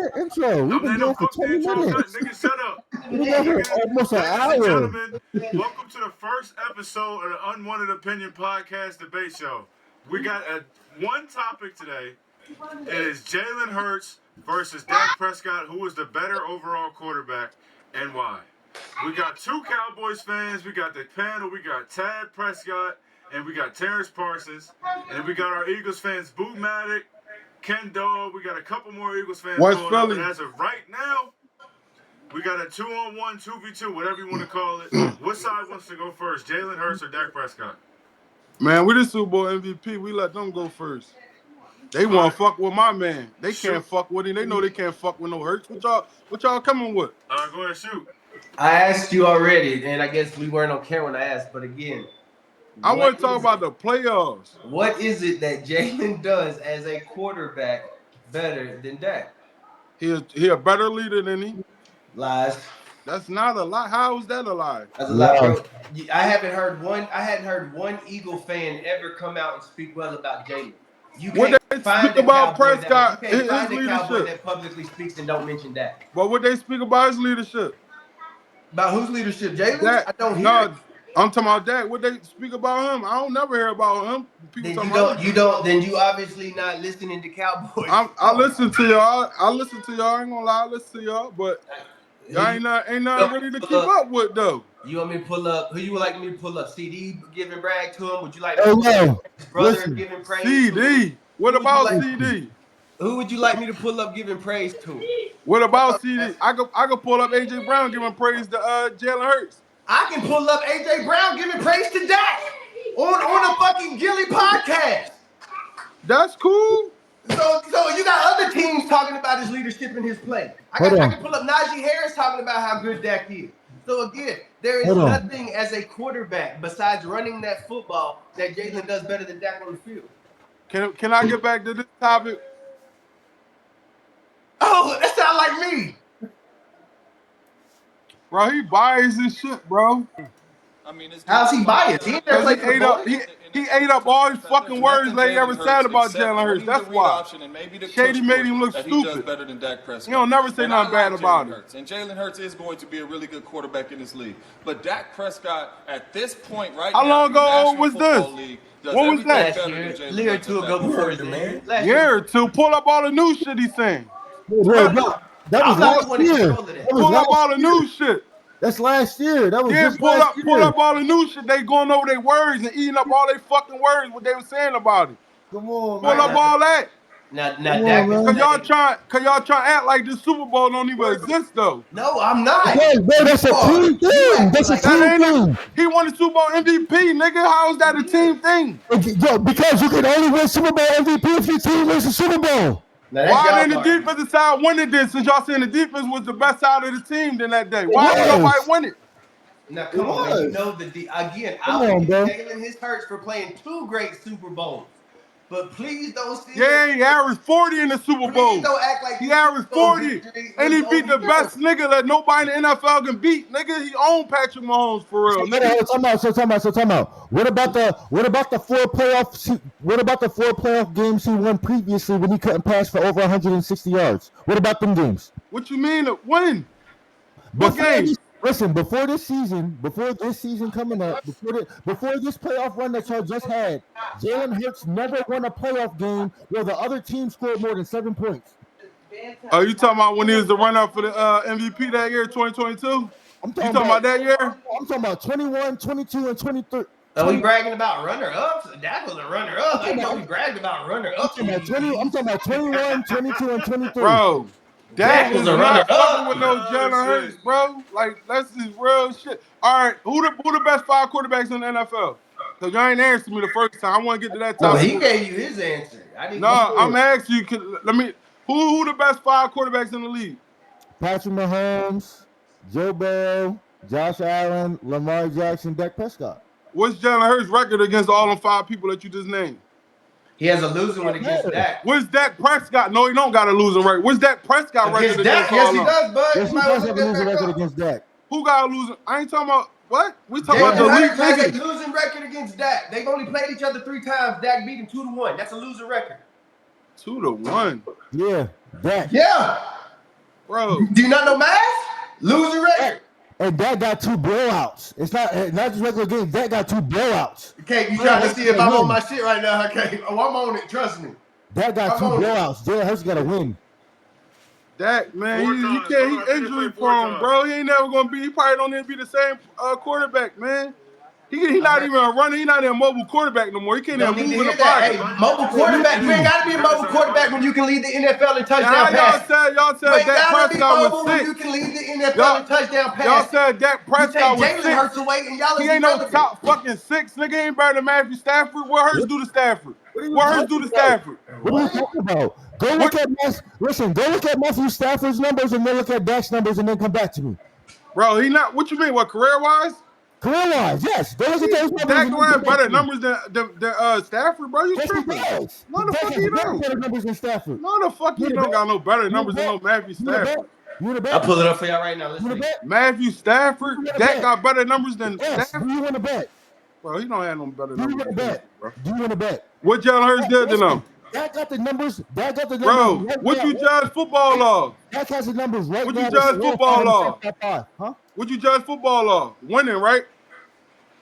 that intro. We've been No, going for fuck the 20 intro. minutes. Nigga, shut up. We've been going for almost an Ladies and hour. gentlemen, welcome to the first episode of the Unwanted Opinion Podcast Debate Show. We got one topic today. It is Jalen Hurts versus Dak Prescott. Who is the better overall quarterback and why? We got two Cowboys fans. We got the panel. We got Tad Prescott and we got Terrence Parsons. And we got our Eagles fans, Boot Matic, Ken Dog. We got a couple more Eagles fans West going up. Philly. And as of right now, we got a 2-on-1, 2v2, whatever you want to call it. What side wants to go first, Jalen Hurts or Dak Prescott? Man, we the Super Bowl MVP. We let them go first. They want to fuck with my man. They can't fuck with him. They know they can't fuck with no Hurts. What y'all coming with? Go ahead, shoot. I asked you already, and I guess we weren't on camera when I asked, but again. I want to talk about the playoffs. What is it that Jalen does as a quarterback better than Dak? He a better leader than he. Lies. That's not a lie. How is that a lie? That's a lie, bro. I hadn't heard one Eagle fan ever come out and speak well about Jalen. You can't speak about Prescott, you can't find his a Cowboy leadership that publicly speaks and don't mention Dak. But what they speak about his leadership? About whose leadership? Jalen? I don't hear. No, I'm talking about Dak. What they speak about him? I don't never hear about him. Then you obviously not listening to Cowboys. I listen to y'all. I ain't gonna lie, I listen to y'all, but y'all ain't nothing really to keep up with though. You want me to pull up? Who you would like me to pull up? CD giving brag to him? Would you like to pull up his brother giving praise? CD. What about CD? Who would you like me to pull up giving praise to? What about CD? I could pull up AJ Brown giving praise to Jalen Hurts. I can pull up AJ Brown giving praise to Dak on a fucking Gilly podcast. That's cool. So you got other teams talking about his leadership and his play. I can pull up Najee Harris talking about how good Dak is. So again, there is nothing as a quarterback besides running that football that Jalen does better than Dak on the field. Can I get back to this topic? Oh, that sounds like me. Bro, he biased his shit, bro. I mean, how's he biased? He ate up all his fucking words they ever said about Jalen Hurts. That's why. Shady made him look stupid. He does better than Dak Prescott. He don't never say nothing bad about him. And Jalen Hurts is going to be a really good quarterback in this league. But Dak Prescott, at this point right now, how long ago was this? When was that? A year or two ago before his man. Year or two. Pull up all the new shit he's saying. That was last year. Pull up all the new shit. That's last year. That was just pull up all the new shit. They going over their words and eating up all their fucking words, what they were saying about it. Come on, pull up all that. Now, Dak, cause y'all trying to act like this Super Bowl don't even exist though. No, I'm not. Hey, bro, that's a team thing. That's a team thing. He won the Super Bowl MVP, nigga. How is that a team thing? Yo, because you can only win Super Bowl MVP if your team wins the Super Bowl. Why didn't the defensive side win it then? Since y'all saying the defense was the best side of the team then that day. Why didn't nobody win it? Now come on, man. You know again. I'll give Jalen his hurts for playing 2 great Super Bowls. But please don't see. Yeah, he averaged 40 in the Super Bowl. Don't act like he averaged 40, and he beat the best nigga that nobody in the NFL can beat. Nigga, he owned Patrick Mahomes for real. Time out. What about the 4 playoff? What about the 4 playoff games he won previously when he couldn't pass for over 160 yards? What about them games? What you mean when? What games? Listen, before this season coming up, before this playoff run that y'all just had, Jalen Hurts never won a playoff game where the other team scored more than 7 points. Are you talking about when he was the runner-up for the MVP that year, 2022? I'm talking about that year? I'm talking about 21, 22, and 23. Are we bragging about runner-ups? That was a runner-up. I know we bragged about runner-ups. I'm talking about 21, 22, and 23. Bro. Dak was a runner up with no Jalen Hurts, bro. Like, that's just real shit. All right, who the best 5 quarterbacks in the NFL? Because y'all ain't answering me the first time. I want to get to that topic. Well, he gave you his answer. I'm asking you. Who the best 5 quarterbacks in the league? Patrick Mahomes, Joe Burrow, Josh Allen, Lamar Jackson, Dak Prescott. What's Jalen Hurts' record against all them 5 people that you just named? He has a losing one against Dak. What's Dak Prescott? No, he don't got a losing record. What's Dak Prescott record against Dak? Yes, he does, bud. Yes, he does have a losing record against Dak. Who got a losing? I ain't talking about what? We talking about the league niggas. A losing record against Dak. They've only played each other 3 times. Dak beat him 2-1. That's a losing record. 2-1. Yeah, Dak. Yeah. Bro. Do you not know math? Losing record. And Dak got 2 blowouts. It's not just regular games. Dak got 2 blowouts. Okay, you trying to see if I'm on my shit right now? Okay, I'm on it. Trust me. Dak got 2 blowouts. Jalen Hurts got to win. Dak, man, he injury prone, bro. He ain't never gonna be. He probably don't even be the same quarterback, man. He not even a runner. He not even a mobile quarterback no more. He can't even move in the pocket. Hey, mobile quarterback. You ain't got to be a mobile quarterback when you can lead the NFL in touchdown passes. Y'all said Dak Prescott was sick. You can lead the NFL in touchdown passes. Y'all said Dak Prescott was sick. Jalen Hurts away, and y'all he ain't no top fucking 6. Nigga ain't better than Matthew Stafford. What Hurts do to Stafford? What Hurts do to Stafford? What are you talking about? Go look at Matthew Stafford's numbers and then look at Dak's numbers and then come back to me. Bro, he not. What you mean? What, career-wise? Career-wise, yes. Go look at those numbers. Dak don't have better numbers than Stafford, bro. You tripping? No, the fuck he don't. Better numbers than Stafford. No, the fuck he don't got no better numbers than no Matthew Stafford. I'll pull it up for y'all right now. Matthew Stafford, Dak got better numbers than Stafford. Do you want to bet? Bro, he don't have no better numbers. Do you want to bet? Do you want to bet? What Jalen Hurts did to them? Dak got the numbers. Bro, what you judge football of? Dak has the numbers right now. What you judge football of? Huh? What you judge football of? Winning, right?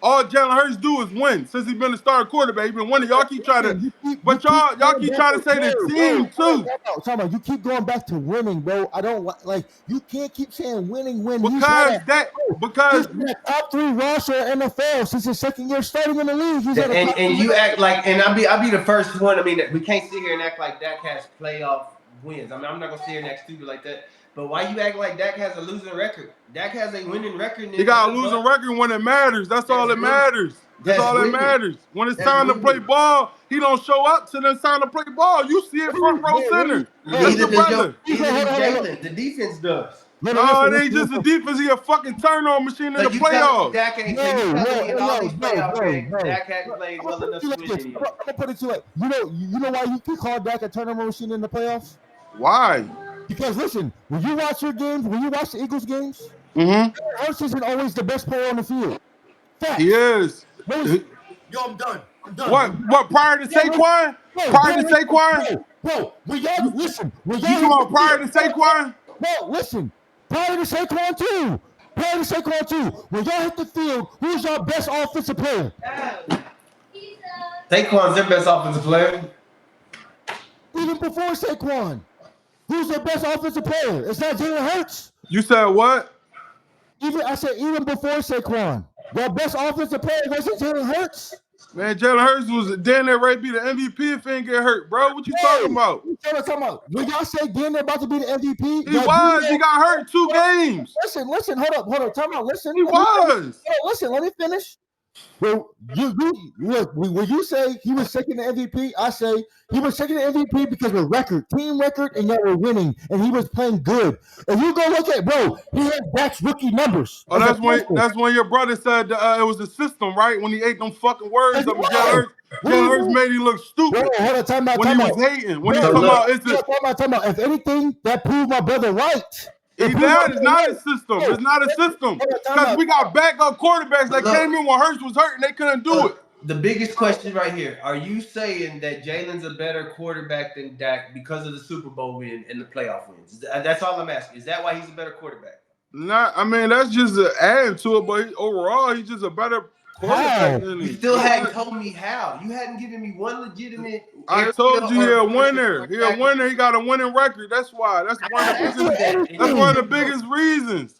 All Jalen Hurts do is win. Since he's been the starting quarterback, he's been winning. Y'all keep trying to, but y'all keep trying to say the team too. You keep going back to winning, bro. I don't like. You can't keep saying winning. Because he's the top 3 roster in NFL since his second year starting in the league. He's and you act like, and I'll be the first one. I mean, we can't sit here and act like Dak has playoff wins. I mean, I'm not gonna sit here next to you like that. But why you act like Dak has a losing record? Dak has a winning record. He got a losing record when it matters. That's all that matters. That's all that matters. When it's time to play ball, he don't show up till it's time to play ball. You see it front row center. That's your brother. Jalen, the defense does. No, it ain't just the defense. He a fucking turnover machine in the playoffs. Dak ain't in all these playoff games. Dak hasn't played well enough to win anything. I'm gonna put it to you like, you know why you call Dak a turnover machine in the playoffs? Why? Because listen, when you watch your games, when you watch the Eagles games, Hurts isn't always the best player on the field. Fact. He is. Yo, I'm done. What? Prior to Saquon? Prior to Saquon? Bro, when y'all listen, you talking prior to Saquon? No, listen. Prior to Saquon too. When y'all hit the field, who's your best offensive player? Saquon's their best offensive player. Even before Saquon. Who's their best offensive player? It's not Jalen Hurts. You said what? Even before Saquon. Your best offensive player wasn't Jalen Hurts. Man, Jalen Hurts was damn near ready to be the MVP if he didn't get hurt, bro. What you talking about? When y'all say damn near about to be the MVP, he was. He got hurt 2 games. Listen. Hold up. Time out. Listen. He was. Listen. Let me finish. Well, when you say he was second to MVP, I say he was second to MVP because of team record, and y'all were winning, and he was playing good. And you go look at, bro, he had Dak's rookie numbers. Oh, that's when your brother said it was the system, right? When he ate them fucking words up, Jalen Hurts made him look stupid. Bro, hold on, time out. When he was hating, when he was talking about, if anything, that proved my brother right. It's not a system. It's not a system. Because we got backup quarterbacks that came in when Hurts was hurt and they couldn't do it. The biggest question right here, are you saying that Jalen's a better quarterback than Dak because of the Super Bowl win and the playoff wins? That's all I'm asking. Is that why he's a better quarterback? I mean, that's just an add to it, but overall, he's just a better quarterback than You still hadn't told me how. You hadn't given me one legitimate. I told you he a winner. He a winner. He got a winning record. That's why. That's one of the biggest reasons.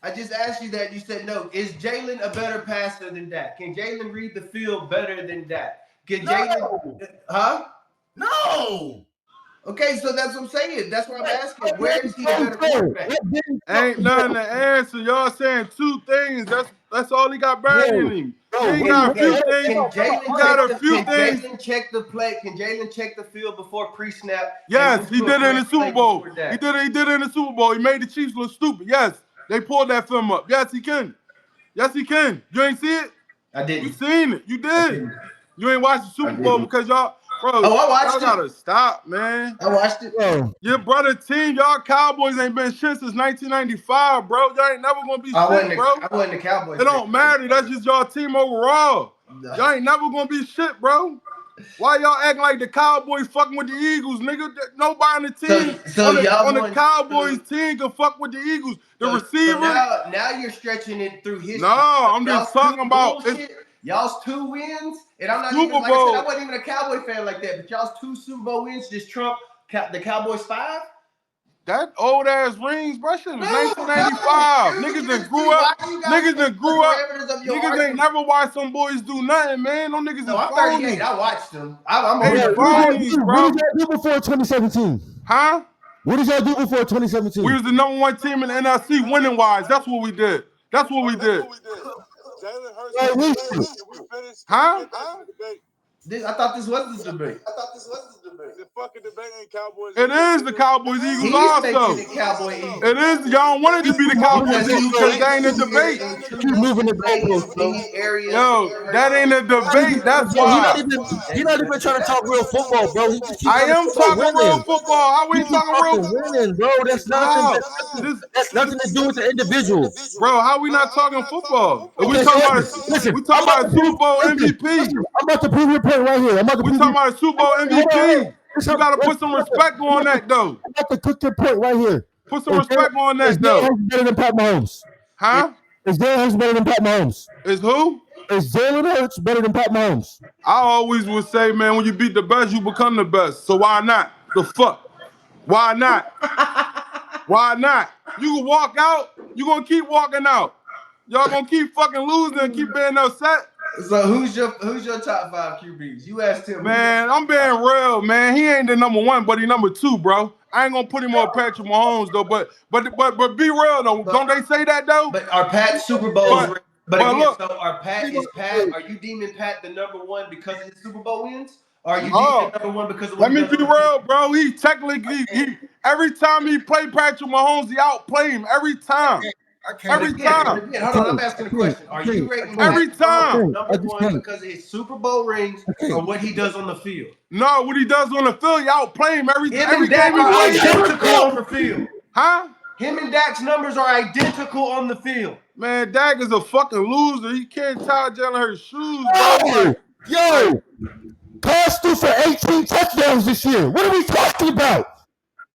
I just asked you that. You said no. Is Jalen a better passer than Dak? Can Jalen read the field better than Dak? Can Jalen? Huh? No. Okay, so that's what I'm saying. That's what I'm asking. Where is he a better quarterback? Ain't nothing to answer. Y'all saying 2 things. That's all he got better than him. He got a few things. Can Jalen check the play? Can Jalen check the field before pre-snap? Yes, he did it in the Super Bowl. He did it in the Super Bowl. He made the Chiefs look stupid. Yes, they pulled that film up. Yes, he can. Yes, he can. You ain't see it? I didn't. You seen it. You did. You ain't watched the Super Bowl because y'all. Bro, I watched y'all gotta stop, man. I watched it. Your brother team, y'all Cowboys ain't been shit since 1995, bro. Y'all ain't never gonna be shit, bro. I wasn't the Cowboys. It don't matter. That's just y'all team overall. Y'all ain't never gonna be shit, bro. Why y'all acting like the Cowboys fucking with the Eagles, nigga? Nobody on the team So on the Cowboys team can fuck with the Eagles. The receiver. So now you're stretching it through history. No, I'm just talking about y'all's 2 wins, and I'm not Super even like Bowl. I said, I wasn't even a Cowboy fan like that, but y'all's 2 Super Bowl wins just trump the Cowboys 5. That old ass rings, bro. Shit was 1985. Niggas done grew up. Niggas done grew up. Niggas ain't never watched some boys do nothing, man. Them niggas is I'm 38. I watched them. I'm phonies, bro. What did y'all do before 2017? Huh? What did y'all do before 2017? We was the number 1 team in the NFC winning wise. That's what we did. That's what we did. Jalen Hurts. Huh? I thought this was the debate. The fucking debate ain't Cowboys. It is the Cowboys Eagles also. It is. Y'all wanted to be the Cowboys Eagles because they ain't a debate. Keep moving the goalposts, bro. Yo, that ain't a debate. That's why. He's not even trying to talk real football, bro. He just I am talking real football. How we talking real winning, bro? That's nothing. That's nothing to do with the individual, bro. How we not talking football? We talking about a Super Bowl MVP. I'm about to prove your point right here. We talking about a Super Bowl MVP. You gotta put some respect on that, though. I'm about to cook your point right here. Put some respect on that, though. Is Jalen Hurts better than Pat Mahomes? Huh? Is Jalen Hurts better than Pat Mahomes? Is who? Is Jalen Hurts better than Pat Mahomes? I always would say, man, when you beat the best, you become the best. So why not? The fuck? Why not? Why not? You can walk out. You gonna keep walking out. Y'all gonna keep fucking losing and keep being upset. So who's your top 5 QBs? You asked him. Man, I'm being real, man. He ain't the number 1, but he number 2, bro. I ain't gonna put him on Patrick Mahomes though. But be real though. Don't they say that though? But are Pat Super Bowls? But again, look, so are you deeming Pat the number 1 because of his Super Bowl wins? Or are you deeming number 1 because of what let me be real, bro. He technically every time he played Patrick Mahomes, he outplayed him every time. Every time. Again, hold on, I'm asking a question. Are you rating every time number 1 because of his Super Bowl rings or what he does on the field? No, what he does on the field, he outplay him every game he plays. Identical on the field. Huh? Him and Dak's numbers are identical on the field. Man, Dak is a fucking loser. He can't tie Jalen Hurts' shoes, bro. Yo, Carr threw for 18 touchdowns this year. What are we talking about?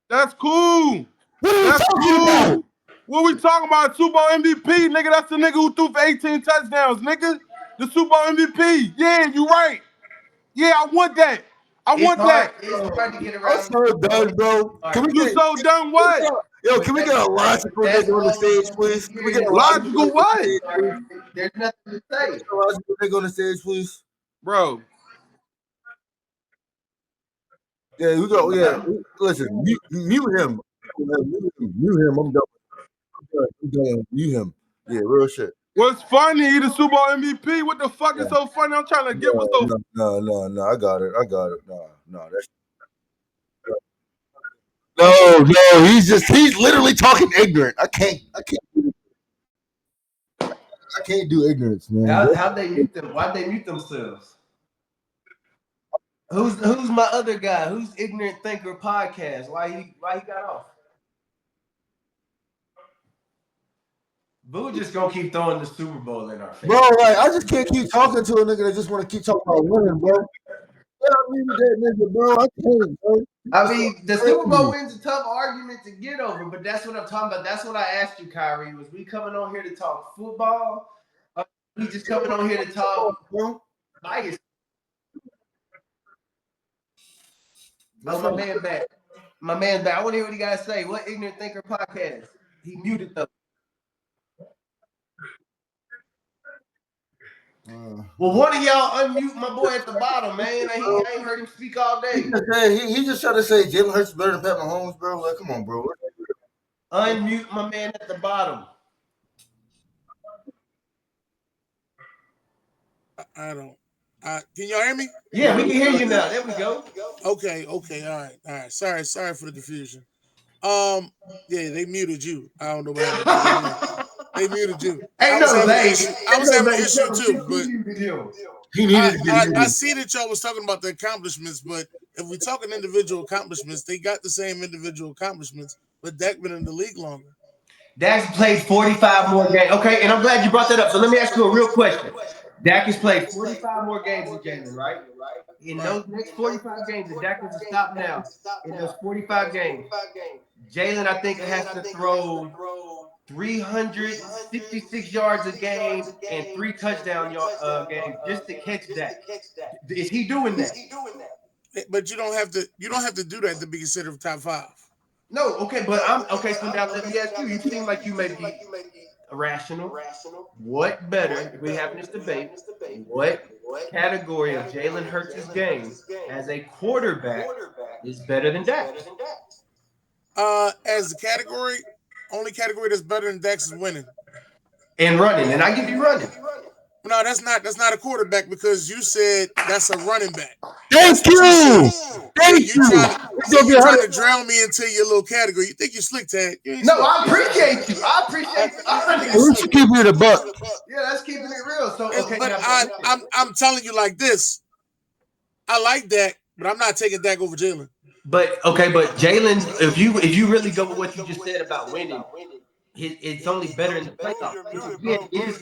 That's cool. What are we talking about? What we talking about? Super Bowl MVP, nigga. That's the nigga who threw for 18 touchdowns, nigga. The Super Bowl MVP. Yeah, you right. Yeah, I want that. It's hard to get around. I'm so done, bro. You so done what? Yo, can we get a logical nigga on the stage, please? Can we get a logical what? There's nothing to say. A logical nigga on the stage, please. Bro. Yeah, we go. Yeah, listen, mute him. Mute him. I'm done. Mute him. Yeah, real shit. What's funny? He the Super Bowl MVP. What the fuck is so funny? I'm trying to get what's so. No. I got it. No. No. He's literally talking ignorant. I can't do ignorance, man. How'd they mute them? Why'd they mute themselves? Who's my other guy? Who's Ignorant Thinker podcast? Why he got off? Boo just gonna keep throwing the Super Bowl in our face. Bro, like I just can't keep talking to a nigga that just want to keep talking about winning, bro. That nigga, bro. I can't, bro. I mean, the Super Bowl win's a tough argument to get over, but that's what I'm talking about. That's what I asked you, Kyrie. Was we coming on here to talk football? Or we just coming on here to talk bias? Oh, my man back. I want to hear what he got to say. What Ignorant Thinker podcast? He muted them. Well, one of y'all unmute my boy at the bottom, man. I ain't heard him speak all day. He just trying to say Jalen Hurts better than Pat Mahomes, bro. Like, come on, bro. Unmute my man at the bottom. I don't. Can y'all hear me? Yeah, we can hear you now. There we go. Okay. All right. Sorry for the confusion. Yeah, they muted you. I don't know what happened. They muted you. I was having an issue too, but he needed to be muted. I see that y'all was talking about the accomplishments, but if we're talking individual accomplishments, they got the same individual accomplishments, but Dak been in the league longer. Dak's played 45 more games. Okay, and I'm glad you brought that up. So let me ask you a real question. Dak has played 45 more games than Jalen, right? In those next 45 games, if Dak was to stop now, in those 45 games, Jalen, I think, has to throw 366 yards a game and 3 touchdown games just to catch Dak. Is he doing that? But you don't have to. You don't have to do that to be considered top 5. No, okay, but So now let me ask you. You seem like you may be irrational. What better? If we have this debate, what category of Jalen Hurts' game as a quarterback is better than Dak? As a category, only category that's better than Dak's is winning and running. And I give you running. No, that's not a quarterback because you said that's a running back. Thank you. Thank you. You're trying to drown me into your little category. You think you're slick, Tag? No, I appreciate you. I appreciate you. We should keep it a buck. Yeah, that's keeping it real. So okay, but I'm telling you like this. I like Dak, but I'm not taking Dak over Jalen. But Jalen, if you really go with what you just said about winning, it's only better in the playoffs.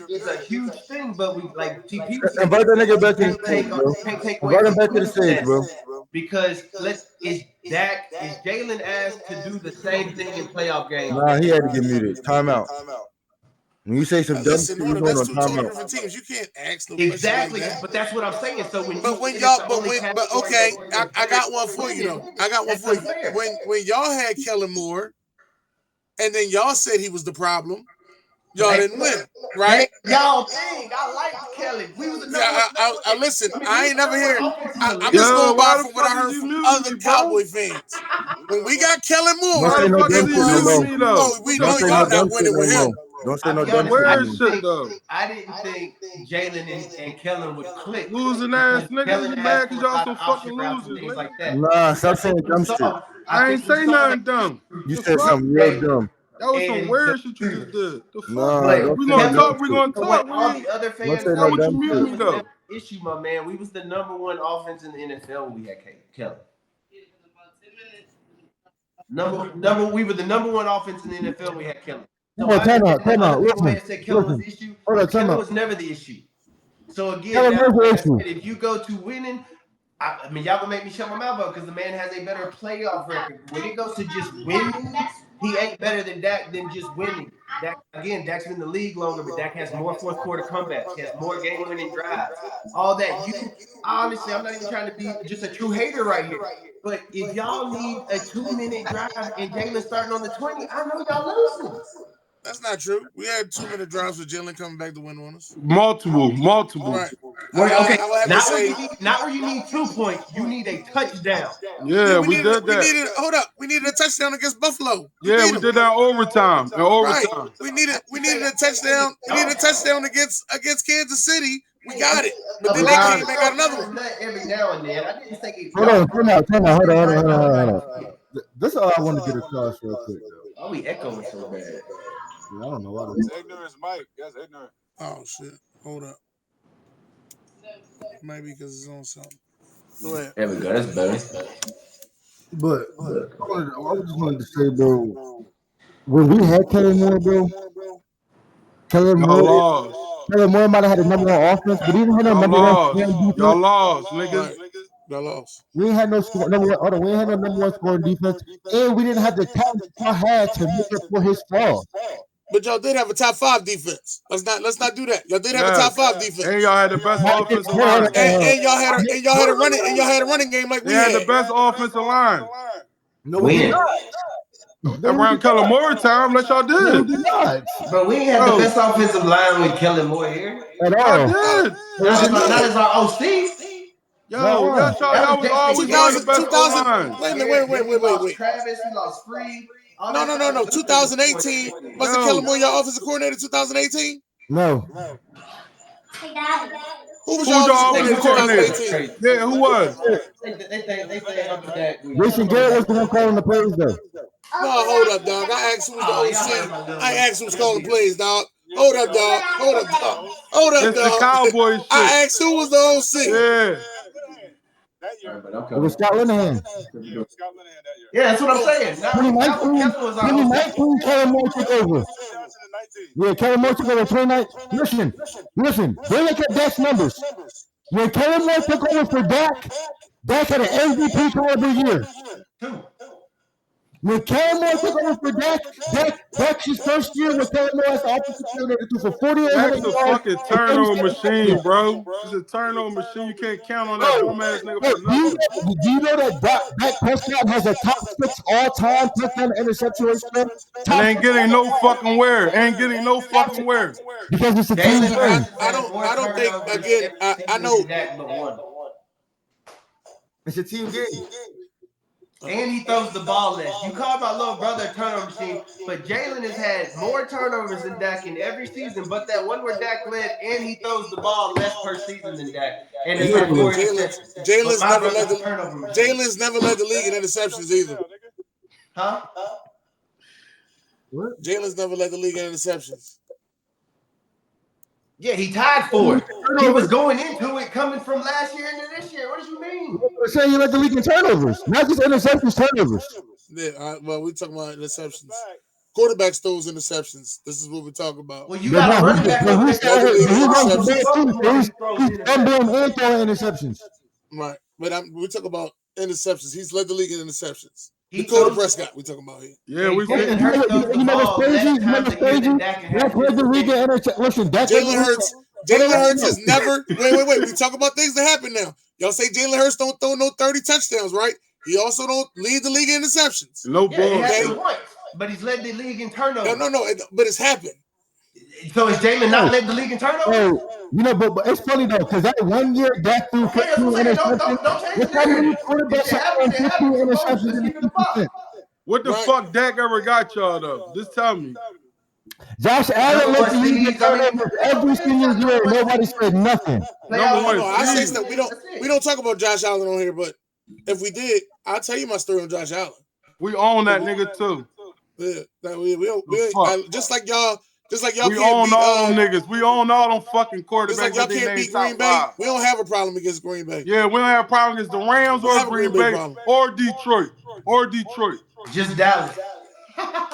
It's a huge thing, but we like TP. Invite that nigga back to the stage, bro. Invite him back to the stage, bro. Because is Jalen asked to do the same thing in playoff games? Nah, he had to get muted. Time out. When you say some dumb shit, you're going on time out. Different teams. You can't ask no exactly, but that's what I'm saying. So when okay, I got one for you though. I got one for you. When y'all had Kellen Moore, and then y'all said he was the problem, y'all didn't win, right? Y'all think I like Kelly. We was I listen. I ain't never hear. I'm just going by from what I heard from other Cowboy fans. When we got Kellen Moore, we know y'all not winning with him. Don't say no dumb shit though. I didn't think Jalen and Kellen would click. Losing ass niggas, you mad because y'all some fucking losers, like that. Nah, stop saying dumb shit. I ain't say nothing dumb. You said something real dumb. That was some weird shit you just did. The fuck? Nah, we gonna talk. All the other fans know what you mute me though. Issue, my man. We was the number 1 offense in the NFL when we had Kellen. We were the number 1 offense in the NFL when we had Kellen. So time out. Kellen was never the issue. So again, if you go to winning, I mean, y'all gonna make me shut my mouth up because the man has a better playoff record. When it goes to just winning, he ain't better than Dak than just winning. Dak's been in the league longer, but Dak has more fourth quarter comebacks. He has more game-winning drives. All that. Honestly, I'm not even trying to be just a true hater right here. But if y'all need a 2-minute drive and Jalen starting on the 20, I know y'all losing. That's not true. We had 2-minute drives with Jalen coming back to win on us. Multiple. Right. Okay. Not where you need 2 points. You need a touchdown. Yeah, we did that. Hold up. We needed a touchdown against Buffalo. We did that overtime. Right. We needed a touchdown. We needed a touchdown against Kansas City. We got it. But then they came back got another one. Every now and then. I didn't think Hold on. This is all I want to get across real quick, though. Oh, we echoing so bad. I don't know why. It's ignorance, Mike. That's ignorant. Oh shit! Hold up. Maybe because it's on something. Go ahead. There we go. That's better. But I just wanted to say, bro, when we had Kellen Moore, bro, Kellen Moore might have had a number 1 offense, but even had a number 1 defense. Y'all lost, niggas. Y'all lost. We ain't had no number 1 scoring defense, and we didn't have the talent y'all had to make up for his flaws. But y'all did have a top 5 defense. Let's not do that. Y'all did have a top 5 defense. And y'all had the best offensive line. And y'all had a running game like we had. The best offensive line. No, we didn't. Around Kellen Moore time, let y'all did. But we ain't had the best offensive line with Kellen Moore here. At all. Not as our OC. Y'all was always the best line. Wait. Travis, we lost Free. No. 2018 wasn't Kellen Moore your offensive coordinator? 2018? No. Who was your offensive coordinator? Yeah, who was? Jason Garrett was the one calling the plays, though. No, hold up, dog. I asked who was the OC. I asked who was calling the plays, dog. Hold up, dog. It's the Cowboys shit. I asked who was the OC. Yeah. It was Scott Linehan. Yeah, that's what I'm saying. 2019, Kellen Moore took over. Yeah, Kellen Moore took over 2019. Listen. They look at Dak's numbers. When Kellen Moore took over for Dak had an MVP caliber year. When Kellen Moore took over for Dak's his first year with Kellen Moore as the offensive coordinator, threw for 4800 Dak's a fucking turnover machine, bro. It's a turnover machine. You can't count on that bum ass nigga for nothing. Do you know that Dak Prescott has a top 6 all-time touchdown to interception ratio? And ain't getting no fucking where. Ain't getting no fucking where. Because it's a team game. I don't think again. I know. It's a team game. And he throws the ball less. You call my little brother a turnover machine, but Jalen has had more turnovers than Dak in every season, but that one where Dak led, and he throws the ball less per season than Dak. And it's like more interceptions. Jalen's never led the league in interceptions either. Huh? What? Jalen's never led the league in interceptions. Yeah, he tied for it. He was going into it coming from last year into this year. What do you mean? I'm saying you led the league in turnovers, not just interceptions, turnovers. Yeah, well, we're talking about interceptions. Quarterbacks throws interceptions. This is what we're talking about. Well, you got a running back. He's fumbling and throwing interceptions. Right, but we're talking about interceptions. He's led the league in interceptions. Dakota Prescott, we're talking about here. Yeah, we you know what's crazy? You know what's crazy? Dak led the league in interceptions. Listen, Jalen Hurts has never. Wait. We talk about things that happen now. Y'all say Jalen Hurts don't throw no 30 touchdowns, right? He also don't lead the league in interceptions. No bull. But he's led the league in turnovers. No. But it's happened. So is Jalen not led the league in turnovers? You know, but it's funny though, because that 1 year Dak threw 15 interceptions. What the fuck Dak ever got y'all though? Just tell me. Josh Allen led the league in turnovers every single year. Nobody said nothing. No, I say that we don't talk about Josh Allen on here, but if we did, I'll tell you my story on Josh Allen. We own that nigga too. Yeah, we just like y'all. We own all them niggas. We own all them fucking quarterbacks. Just like y'all can't beat Green Bay. We don't have a problem against Green Bay. Yeah, we don't have a problem against the Rams or Green Bay or Detroit. Just Dallas.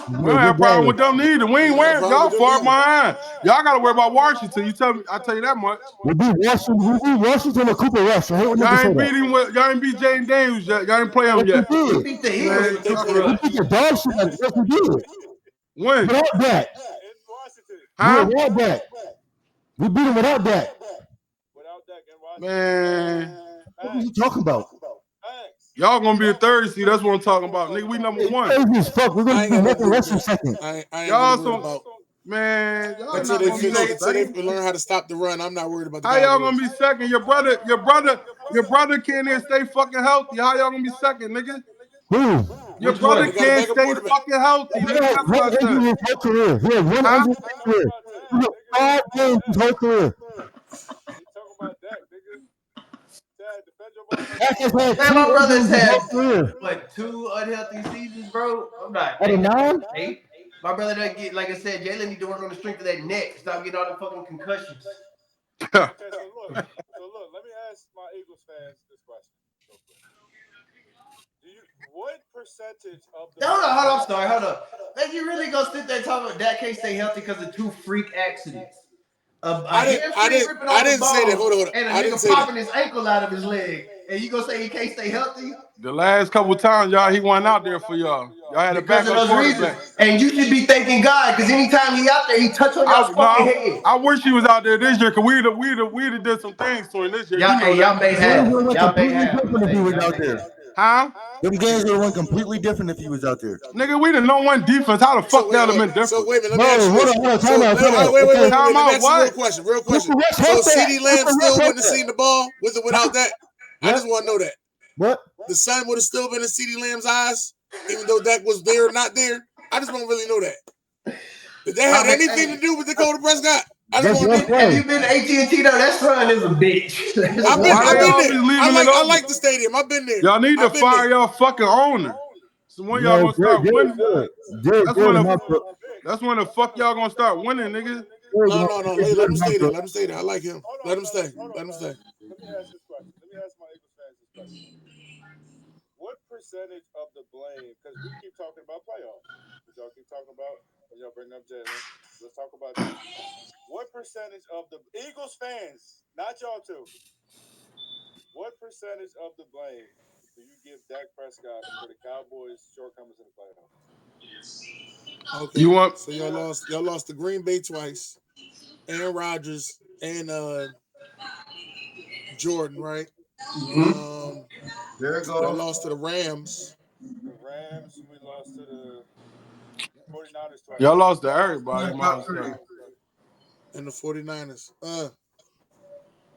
We don't have a problem with them neither. We ain't wearing y'all far behind. Y'all gotta worry about Washington. I tell you that much. We beat Washington with Cooper Rush. Y'all ain't beat Jaden Daniels yet. Y'all ain't play him yet. We beat the Eagles. We beat the dog shit. Yes, we did. When? Without that. Huh? Without that. We beat him without that. Man. What are you talking about? Y'all gonna be a third seed. That's what I'm talking about. Nigga, we number one. Crazy as fuck. We're gonna be nothing less than second. Y'all so man. Until they learn how to stop the run, I'm not worried about that. How y'all gonna be second? Your brother can't even stay fucking healthy. How y'all gonna be second, nigga? Who? Your brother can't stay fucking healthy. He had one injury his whole career. He had one injury his career. He had 5 games his whole career. Man, my brother's had what 2 unhealthy seasons, bro. I'm not. Out of 9? 8. My brother doesn't get, like I said, Jalen need to work on the strength of that neck. Stop getting all the fucking concussions. So look, let me ask my Eagles fans this question. What percentage of the Hold up. Like, you really gonna sit there talking about Dak can't stay healthy because of 2 freak accidents? I didn't say that. Hold on. And a nigga popping his ankle out of his leg. And you gonna say he can't stay healthy? The last couple times, y'all, he went out there for y'all. Y'all had a backup quarterback. And you should be thanking God, because anytime he out there, he touch on your fucking head. I wish he was out there this year, because we'd did some things to him this year. Y'all may have. If he was out there. Huh? Them games would have went completely different if he was out there. Nigga, we didn't know one defense. How the fuck that would have been different? So wait a minute, let me ask you. Time out. Real question. So CeeDee Lamb still wouldn't have seen the ball with or without that? I just want to know that. What? The sun would have still been in CeeDee Lamb's eyes, even though Dak was there or not there? I just want to really know that. Did that have anything to do with Dakota Prescott? I just want to know. Have you been to AT&T though? That son is a bitch. I've been there. I like the stadium. I've been there. Y'all need to fire y'all fucking owner. So when y'all gonna start winning? That's when the fuck y'all gonna start winning, nigga. No. Let him stay there. Let him stay there. I like him. Let him stay. Let me ask this question. Let me ask my Eagles fans this question. What percentage of the blame, because we keep talking about playoffs, y'all keep talking about, when y'all bring up Jalen, Let's talk about this. What percentage of the Eagles fans, not y'all two, what percentage of the blame do you give Dak Prescott for the Cowboys' shortcomings in the playoffs? Okay. You want? So y'all lost to Green Bay twice, Aaron Rodgers and Jordan, right? Mm-hmm. There it Y'all goes. lost to the Rams. The Rams, we lost to the 49ers twice. Y'all lost to everybody, man. And the 49ers.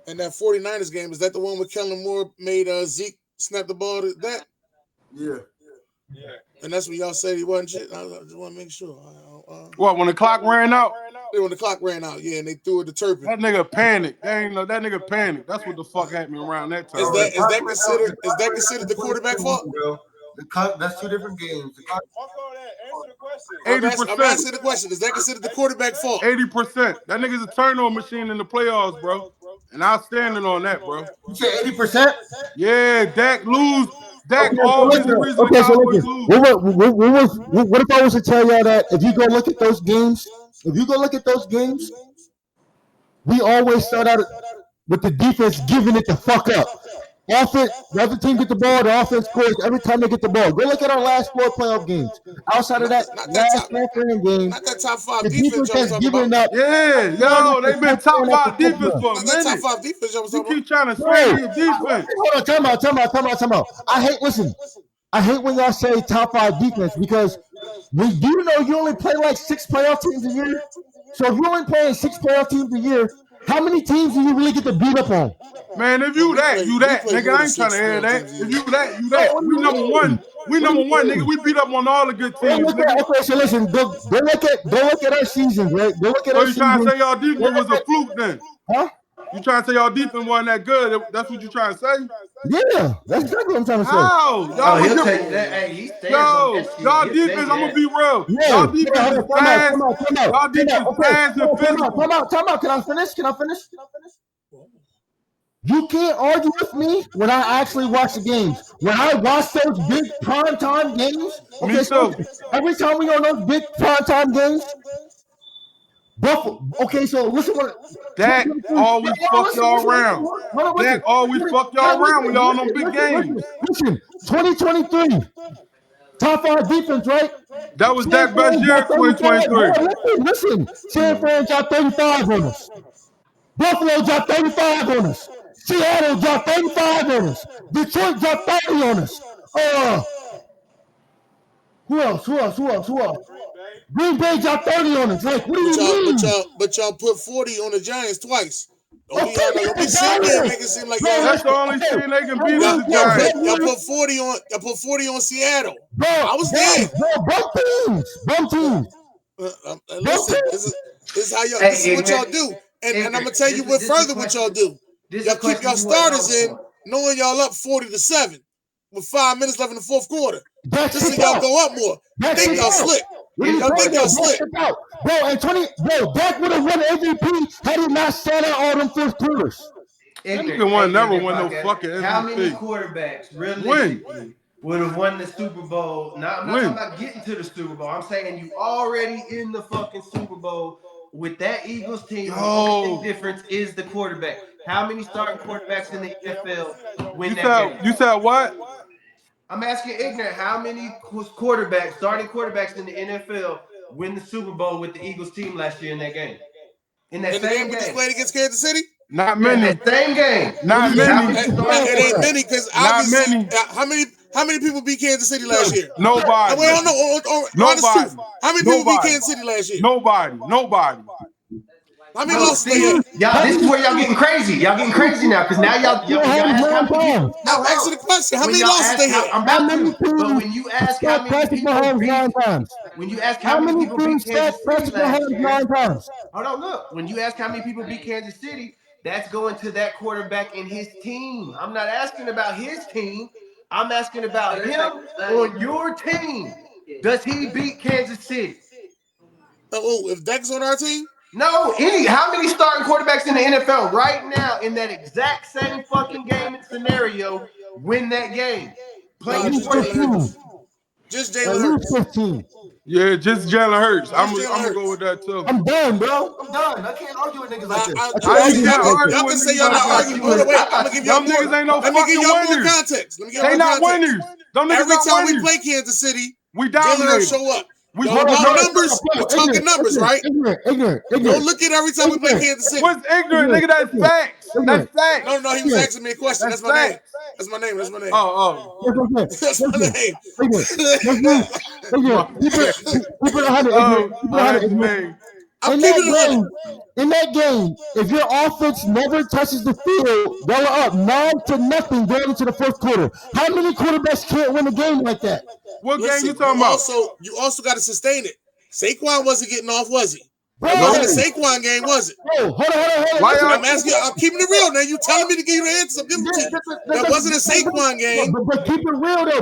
And that 49ers game, is that the one where Kellen Moore made Zeke snap the ball to that? Yeah. And that's when y'all said he wasn't shit. I just want to make sure. What, when the clock ran out? Yeah, when the clock ran out, yeah, and they threw it to Turpin. That nigga panicked. That nigga panicked. That's what the fuck happened around that time. Is that considered the quarterback fault? That's two different games. Fuck all that. Answer the question. 80%. I'm asking the question. Is that considered the quarterback fault? 80%. That nigga's a turnover machine in the playoffs, bro. And I'm standing on that, bro. You said 80%? Yeah, Dak lose. Dak always the reason the Cowboys lose. What if I was to tell y'all that if you go look at those games, we always start out with the defense giving it the fuck up. Offense, the other team get the ball, the offense scores every time they get the ball. Go look at our last 4 playoff games. Outside of that last game, not that top 5 the defense y'all was talking about. up. Yeah, yo, they been top 5 defense for a Not that top minute. 5 defense y'all was You talking keep trying to slander your defense. Hold on, time out. I hate when y'all say top 5 defense because we do know you only play like 6 playoff teams a year. So if you're only playing 6 playoff teams a year, how many teams do you really get to beat up on? Man, if you that, nigga. I ain't trying to hear that. If you that, you that. We number one. We number one, nigga. We beat up on all the good teams, nigga. Okay, so listen, go look at our seasons, right? Go look at So our you trying to seasons. say y'all defense was a fluke then? Huh? You trying to say y'all defense wasn't that good? That's what you trying to say? Yeah, that's exactly what I'm trying to say. How? Y'all he'll take that. Hey, he stands on that shit. y'all He'll defense, take I'm gonna be real. Yeah. Y'all defense is fast. Y'all defense fast and physical. Time out. Can I finish? You can't argue with me when I actually watch the games. When I watch those big primetime games, Me too. Every time we on those big primetime games, Buffalo. Okay, so listen what Dak always fuck y'all around. Dak always fuck y'all around when y'all on them big games. Listen, 2023, top 5 defense, right? That was Dak's best year, 2023. Listen, San Fran dropped 35 on us. Buffalo dropped 35 on us. Seattle dropped 35 on us. Detroit dropped 30 on us. Who else? Green Bay dropped 30 on us. Like, what do you mean? But y'all put 40 on the Giants twice. Don't be sitting there making it seem like y'all. That's the only team they can beat is the Giants. Y'all put 40 on Seattle. I was there. Both teams. Listen, this is how y'all. This is what y'all do, and I'm gonna tell you what y'all do. Y'all keep y'all starters in, knowing y'all up 40-7 with 5 minutes left in the fourth quarter. Just so y'all go up more. Think y'all slick. Y'all think y'all slick. Dak would have won MVP had he not sat out all them first quarters. Never win no fucking MVP. How many quarterbacks realistically would have won the Super Bowl? Now, I'm not talking about getting to the Super Bowl. I'm saying you already in the fucking Super Bowl with that Eagles team. The only difference is the quarterback. How many starting quarterbacks in the NFL win that game? You said what? I'm asking ignorant. How many starting quarterbacks in the NFL win the Super Bowl with the Eagles team last year in that game? In the game we just played against Kansas City? Not many. In that same game. Not many. It ain't many because obviously, how many people beat Kansas City last year? Nobody. Wait, nobody. How many people beat Kansas City last year? Nobody. How many losses they had? Y'all, this is where y'all getting crazy. Y'all getting crazy now because now y'all ask how many people. No, answer the question. How many losses they had? I'm about to. But when you ask how many people beat Kansas City last year, hold on, look. When you ask how many people beat Kansas City, that's going to that quarterback and his team. I'm not asking about his team. I'm asking about him on your team. Does he beat Kansas City? Oh, if Dak's on our team? No, how many starting quarterbacks in the NFL right now in that exact same fucking game and scenario win that game? Just At Jalen least Hurts. 15. Yeah, just Jalen Hurts. I'm Jalen gonna Hurts. go with that too. I'm done, bro. I'm done. I can't argue with niggas like this. Y'all can say y'all not arguing. Wait, I'm gonna give y'all more. Niggas ain't no Let me give y'all more winners. context. Let me give They y'all not more context. winners. Them niggas Every not time winners. we play Kansas City, We Jalen Hurts dominate. show up. We Y'all about numbers. We talking numbers, right? Ignorant. Don't look at every time we play Kansas City. What's ignorant, nigga? That's facts. That's facts. No, he was asking me a question. That's my name. That's my name. Oh. That's my name. I'm keeping it 100. In that game, if your offense never touches the field, y'all are up 9-0 going into the fourth quarter. How many quarterbacks can't win a game like that? What game you talking about? You also got to sustain it. Saquon wasn't getting off, was he? Bro, It wasn't a Saquon game, was it? Hold on. Why y'all- I'm asking. I'm keeping it real now. You telling me to give you the answers. I'm giving it to you. That wasn't a Saquon game. But keep it real, though.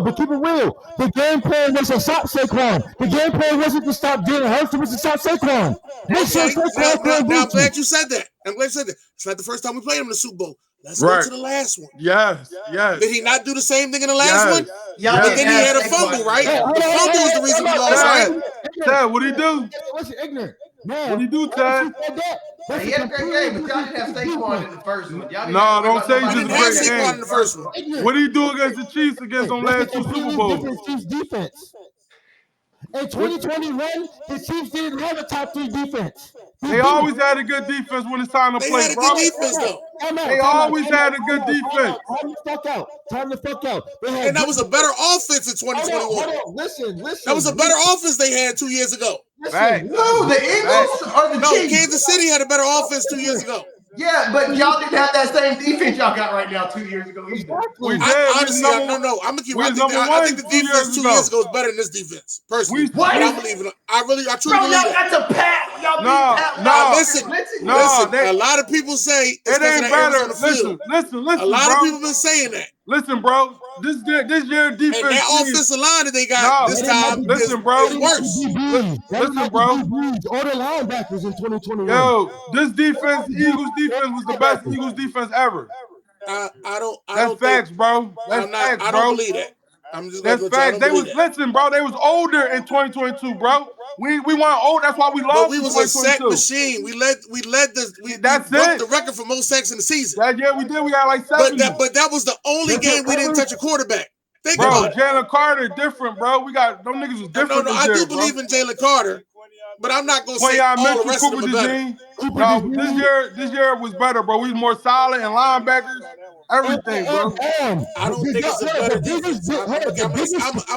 The game plan was to stop Saquon. The game plan wasn't to stop Jalen Hurts. It was to stop Saquon. Now, I'm glad you said that. It's not the first time we played him in the Super Bowl. Let's go to the last one. Yes. Did he not do the same thing in the last one? Y'all But then he had a fumble, right? The fumble was the reason we lost, right? Tad, what'd he do? Listen, ignorant. Man, What'd he do, Tad? He had a great game, but y'all didn't have Saquon in the first one. No, don't say We he didn't just have a great Saquon game. in the first one. What did he do against the Chiefs against them last two Super Bowls? Chiefs defense. In 2021, the Chiefs didn't have a top 3 defense. They always had a good defense when it's time to They play, had a bro. good defense, though. They always had a good defense. Time the fuck out. And that was a better offense in 2021. Hold on. Listen. That was a better offense they had 2 years ago. Right. No, the Eagles or the Chiefs? Kansas City had a better offense 2 years ago. Yeah, but y'all didn't have that same defense y'all got right now 2 years ago either. We did. Honestly, I'm gonna keep. I think the defense 2 years ago is better than this defense. Personally, What? I believe it. I truly Bro, believe y'all it. got to pat. Y'all No, beat Pat. no. Listen. A lot of people say it's It ain't better. on the field. Listen, A lot bro. of people been saying that. Listen, bro. This year defense. And that offensive line that they got this time listen, is bro. worse. Listen, bro. All the linebackers in 2021. Yo, this defense, Eagles defense was the best Eagles defense ever. I don't. That's facts, bro. That's facts, bro. I don't believe that. I'm just That's facts. They was bro. They was older in 2022, bro. We weren't old. That's why we lost. But we was a sack machine. We led the record for most sacks in the season. Yeah, we did. We got like 70. But that was the only game we didn't touch a quarterback. Think about it. Jalen Carter different, bro. We got them niggas was different. No, I do believe in Jalen Carter, but I'm not gonna say all the rest of them are better. No, this year was better, bro. We was more solid and linebackers. Everything, bro. I don't think it's a better defense. I'm going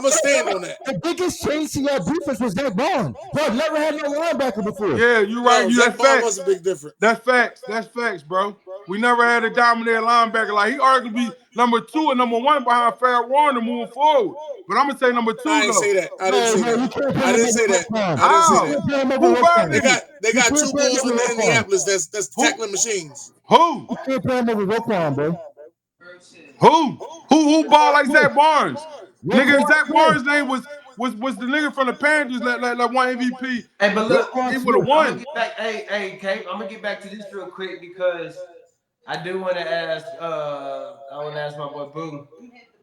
to stand on that. The biggest change to your defense was Dak Prescott. Bro, never had no linebacker before. Yeah, you're right. Dak Prescott was a big difference. That's facts, bro. We never had a dominant linebacker. Like, he arguably number 2 and number 1 behind Fred Warner moving forward. But I'm going to say number 2, I didn't say that. I didn't say that. They got 2 bulls in Indianapolis that's tackling machines. Who? You can't play him over Roquan, bro. Who ball like Zach Barnes? Nigga, Zach Barnes' name was the nigga from the Panthers that won MVP. Hey, but look, he would have won. Hey, Kate, I'm gonna get back to this real quick because I do want to ask. I want to ask my boy Boom.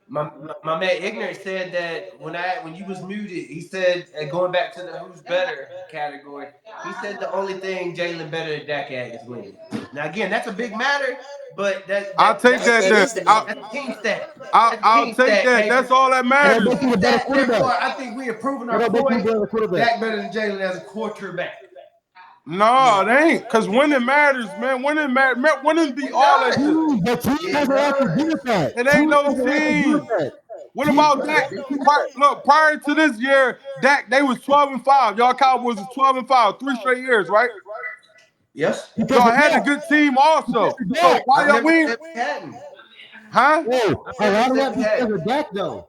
My man Ignorant said that when you was muted, he said going back to the who's better category, he said the only thing Jalen better than Dak at is winning. Now again, that's a big matter, but I'll take that. That's a team stat. I'll take that. That's all that matters. Therefore, I think we are proving our point. Dak better than Jalen as a quarterback. No, it ain't. Because winning matters, man. Winning be all that shit. It ain't no team. What about Dak? Look, prior to this year, Dak, they was 12-5. Y'all Cowboys was 12-5, 3 straight years, right? Yes. Y'all had a good team also. So why y'all win? Huh? A lot of that because of Dak, though.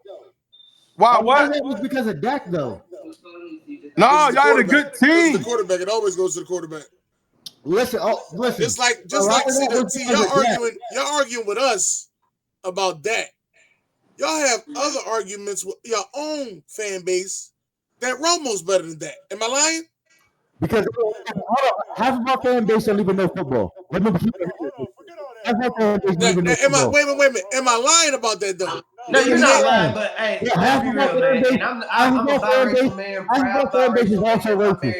Why? What? That was because of Dak, though. No, y'all had a good team. The quarterback. It always goes to the quarterback. Listen. Just like y'all arguing with us about that. Y'all have other arguments with your own fan base that Romo's better than that. Am I lying? Because half of our fan base don't even know football. Wait a minute. Am I lying about that though? No, you're not lying, but hey, let's be real, man. And I'm a biracial man, proud biracial man.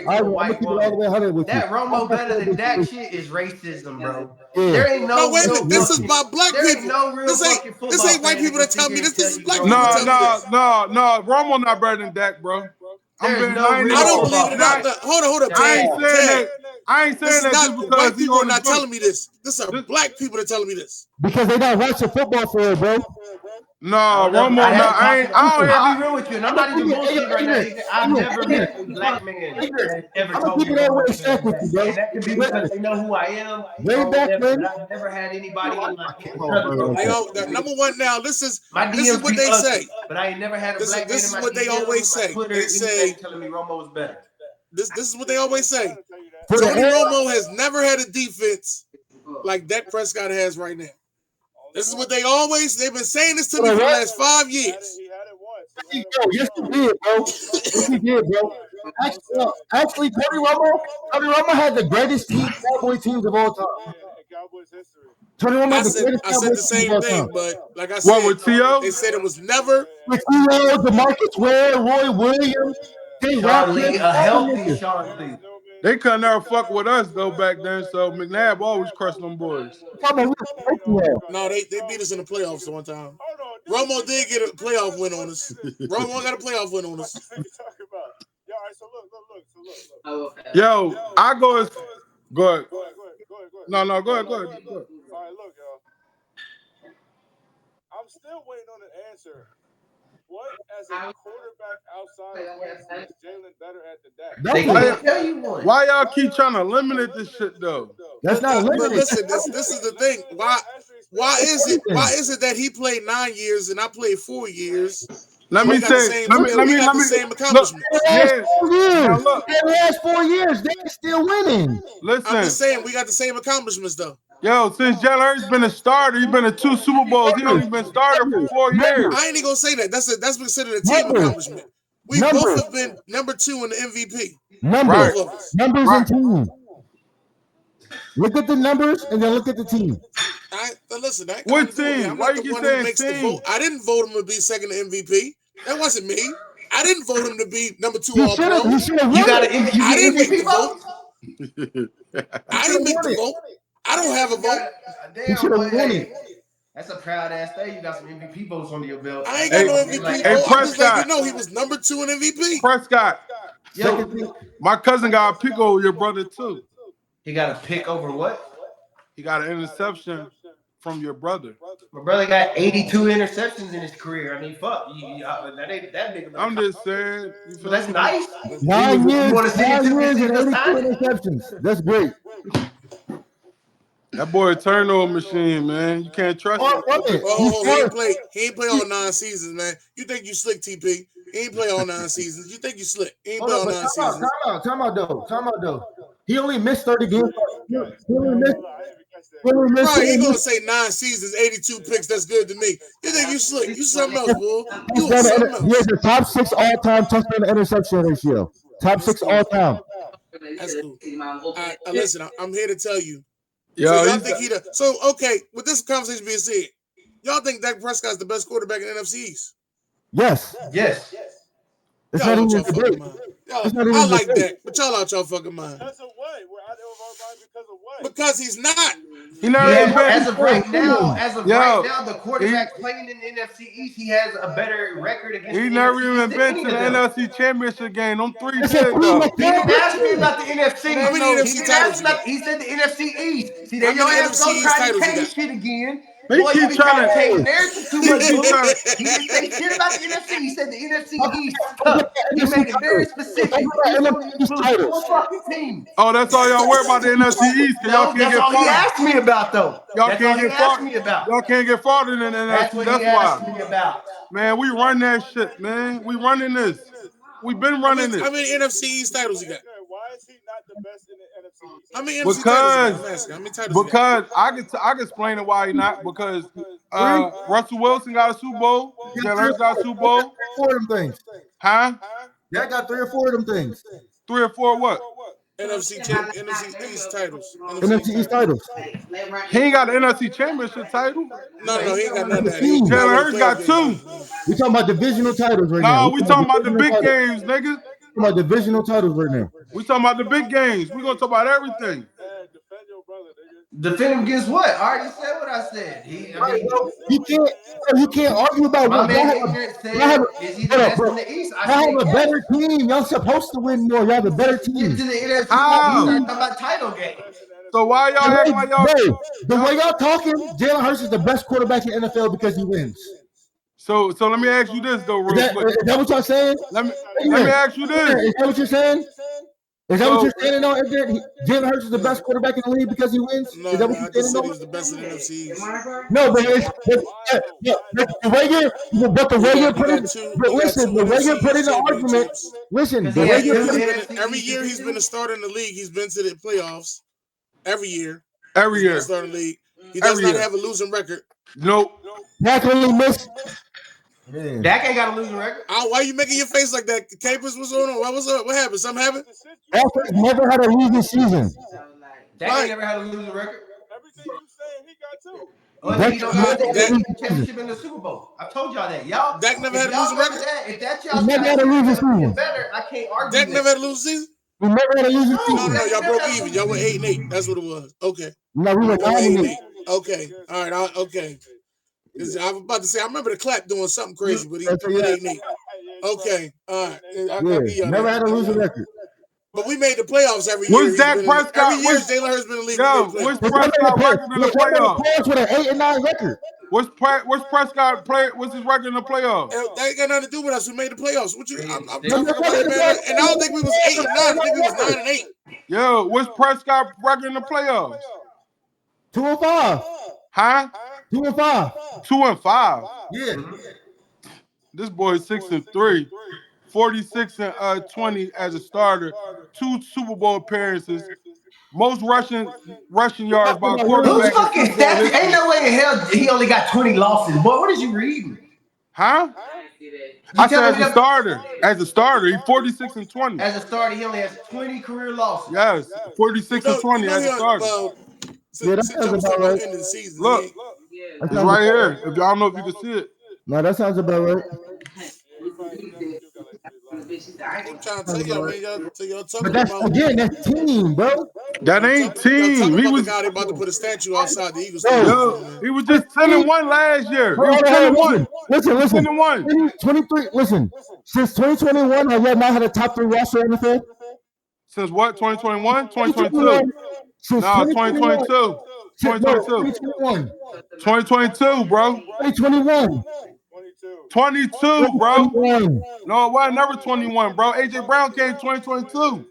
I'm married to a white woman. That Romo better than Dak shit is racism, bro. There ain't no wait a minute. This is about black people. There ain't no real fucking football. This ain't white people that tell me this. This is black people that tell me this. No. Romo not better than Dak, bro. I don't believe it. Hold up. I ain't saying that just because white people are not telling me this. This are black people that telling me this. Because they not watching football for it, bro. No, Romo, I don't agree with you, and I'm not even bullshit right now. I've never met a black man that ever told me and that could be because they know who I am. I've never had anybody in my number one now. This is what they say. But I ain't never had a black man. This is what they always say. They say telling me Romo is better. This is what they always say. Tony Romo has never had a defense like Dak Prescott has right now. This is what they've been saying this to me for the last 5 years. Yes, he did, bro. Yes, he did, bro. Actually, Tony Romo had the greatest Cowboy teams of all time. Tony Romo had the greatest I said the same thing, but like I said, with T.O.? They said it was never. With T.O., DeMarcus Ware, Roy Williams, a healthy Sean Lee. They couldn't never fuck with us though back then, so McNabb always crushed them boys. No, they beat us in the playoffs one time. Romo did get a playoff win on us. Romo got a playoff win on us. Yo, I go ahead. No, go ahead. All right, look, y'all. I'm still waiting on an answer. What, as a quarterback outside of West, is Jalen better at the Dak? They can't tell you one. Why y'all keep trying to eliminate this shit though? That's not limited. But listen, this is the thing. Why is it that he played 9 years and I played 4 years? Let me say, let me the same accomplishments. The last 4 years, they're still winning. Listen, I'm just saying we got the same accomplishments though. Yo, since Jalen Hurts been a starter, he's been to 2 Super Bowls. He only been starter for 4 years. I ain't even gonna say that. That's considered a team accomplishment. We both have been number 2 in the MVP. Numbers and team. Look at the numbers and then look at the team. Listen, what team? I'm not the one who makes the vote. I didn't vote him to be second to MVP. That wasn't me. I didn't vote him to be number 2 all pro. You got an MVP. I didn't make the vote. I didn't make the vote. I don't have a vote. Damn, that's a proud ass thing. You got some MVP votes under your belt. I ain't got no MVP vote. I'm just letting you know he was number 2 in MVP. Prescott. My cousin got a pick over your brother too. He got a pick over what? He got an interception from your brother. My brother got 82 interceptions in his career. I mean, fuck. That ain't that big. I'm just saying. That's nice. 9 years, 9 years and 82 interceptions. That's great. That boy a turnover machine, man. You can't trust him. He ain't play all 9 seasons, man. You think you slick, TP? He ain't play all 9 seasons. You think you slick? He ain't play all 9 seasons. Time out though. He only missed 30 games. He gonna say 9 seasons, 82 picks. That's good to me. You think you slick? You something else, boy. He has the top 6 all-time touchdown to interception ratio. Top 6 all-time. That's cool. Listen, I'm here to tell you. Yo, so y'all think okay, with this conversation being said, y'all think Dak Prescott's the best quarterback in the NFC East? Yes. It's not even a debate. I like Dak, but y'all out y'all fucking mind. Because of what? We're out because of what? Because he's not. As of right now, the quarterback playing in the NFC East, he has a better record against. He never even been to the NFC Championship game. Them 3 years. He didn't ask me about the NFC. How many NFC titles? He said the NFC East. See, there your ass go try to change shit again. They keep trying to take narrative too much. He didn't say shit about the NFC. He said the NFC East. He made it very specific. Oh, that's all y'all worry about the NFC East. Y'all can't get far. That's all he asked me about, though. Y'all can't get farther than the NFC. That's what he asked me about. Man, we run that shit, man. We running this. We've been running this. How many NFC East titles you got? Why is he not the best in the NFC East? How many NFC titles? How many titles? Because I can explain it why he not. Because Russell Wilson got a Super Bowl. Jalen Hurts got a Super Bowl. 4 of them things. Huh? Yeah, I got 3 or 4 of them things. 3 or 4 what? NFC East titles. NFC East titles. He ain't got the NFC Championship title. No, he ain't got none of that. Jalen Hurts got 2. We talking about divisional titles right now. No, we talking about the big games, nigga. We talking about divisional titles right now. We talking about the big games. We gonna talk about everything. Defend him against what? I already said what I said. You can't argue about my what. man ignorant said. Is he the best in the East? I have a better team. Y'all supposed to win more. Y'all have a better team. Get to the NFC. How? Talking about title games. So why y'all acting like y'all? The way y'all talking, Jalen Hurts is the best quarterback in the NFL because he wins. So let me ask you this though, real quick. Is that what y'all saying? Let me ask you this. Is that what you're saying? Is that what you're saying? No, Jalen Hurts is the best quarterback in the league because he wins. No, is that what I just said he's the best in the NFC. No, but the way you're putting, listen, the way you're putting the argument. Listen, the way you're putting every year he's been a starter in the league. He's been to the playoffs every year. Every year, starter in the league. He does not have a losing record. Nope. Dak only missed. Dak ain't got a losing record. Why are you making your face like that? Capers, what's going on? What happened? Something happened? Dak never had a losing season. Dak ain't never had a losing record. Everything you saying, he got 2. He don't have the championship in the Super Bowl. I told y'all that. Y'all. Dak never had a losing record. If that's y'all never had a losing season. Better, I can't argue. Dak never had a losing season. We never had a losing season. No, y'all broke even. Y'all were 8-8. That's what it was. Okay. No, we were 9-8. Okay. All right. Okay. I was about to say, I remember the clap doing something crazy, but he was 8-8. Okay. All right. Never had a losing record. But we made the playoffs every year. What's Dak Prescott? Every year, Jalen Hurts been in the league. What's Prescott record in the playoffs? With an 8-9 record. What's Prescott play? What's his record in the playoffs? That ain't got nothing to do with us. We made the playoffs. What you? I'm talking about it, man. And I don't think we was 8-9. I think we was 9-8. Yo, what's Prescott record in the playoffs? 2-5. Huh? 2-5. 2-5. Yeah. This boy is 6-3. 46-20 as a starter. 2 Super Bowl appearances. Most rushing yards by a quarterback. Who's fucking stats? Ain't no way in hell he only got 20 losses. Boy, what is you reading? Huh? I said as a starter. As a starter, he's 46-20. As a starter, he only has 20 career losses. Yes, 46-20 as a starter. Yeah, that sounds about right. Look, it's right here. If y'all know if you can see it. No, that sounds about right. I'm trying to tell y'all, man. Y'all talking but that's, about again, that's team, bro. That ain't team. He was the guy they about to put a statue outside the Eagles. He was just 10-1 last year. He was 10-1. Listen. 10-1. 23. Listen, since 2021, have y'all not had a top 3 roster in the NFL? Since what? 2021? 2022. Since no, 2022. 2022. 2022, bro. 2021. 22, bro. No, it wasn't never 21, bro. AJ Brown came 2022.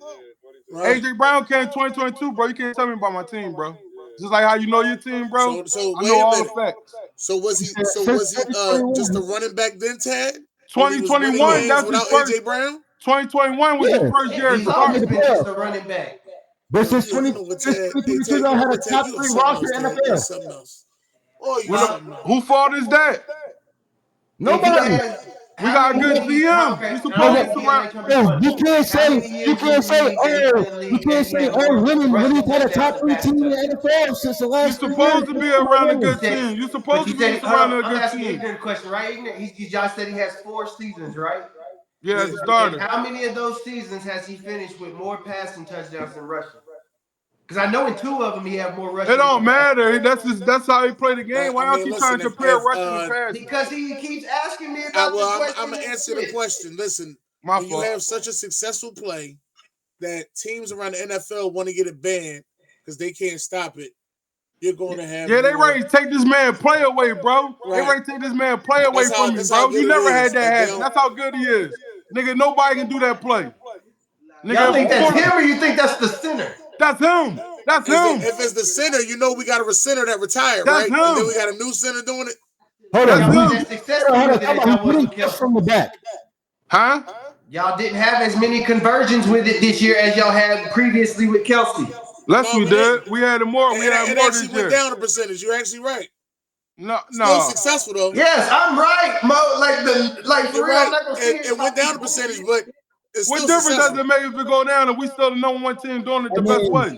Right. AJ Brown came 2022, bro. You can't tell me about my team, bro. Just like how you know your team, bro. So I know all the facts. So was he just a running back then, Tad? 2021, that's his first. AJ Brown? 2021 was his first year. He's always been just a running back. But since 2022, I had a top 3 roster in the NFL. Who fault is that? Nobody. We got a good GM. You can't say, winning when he's had a top 3 team in the NFL since the last. You're supposed to be around a good team. You're supposed to be around a good team. Ignorant question, right? Y'all said he has 4 seasons, right? Yeah, as a starter. And how many of those seasons has he finished with more passing touchdowns than rushing? Because I know in 2 of them he had more rushing. It don't matter. That's how he played the game. Why don't you trying to compare rushing and passing? Because he keeps asking me about this question. I'm going to answer the question. Listen, when you have such a successful play that teams around the NFL want to get it banned because they can't stop it, you're going to have... Yeah, they ready to take this man play away, bro. Right. They ready to take this man play away from me, bro. You never had that happen. That's how good he is. Nigga, nobody can do that play. Nigga, y'all think that's him or you think that's the center? That's him. That's him. If it's the center, you know we got a center that retired, that's right? Him. And then we got a new center doing it. Hold on. That's from the back. Huh? Y'all didn't have as many conversions with it this year as y'all had previously with Kelsey. We did. We had more. We had more this year. It actually went down a percentage. You're actually right. No. Still successful though. Yes, I'm right, Mo. Like for real, I'm not gonna say it went down a percentage, but What difference does it make if it go down and we still the number one team doing it the best way?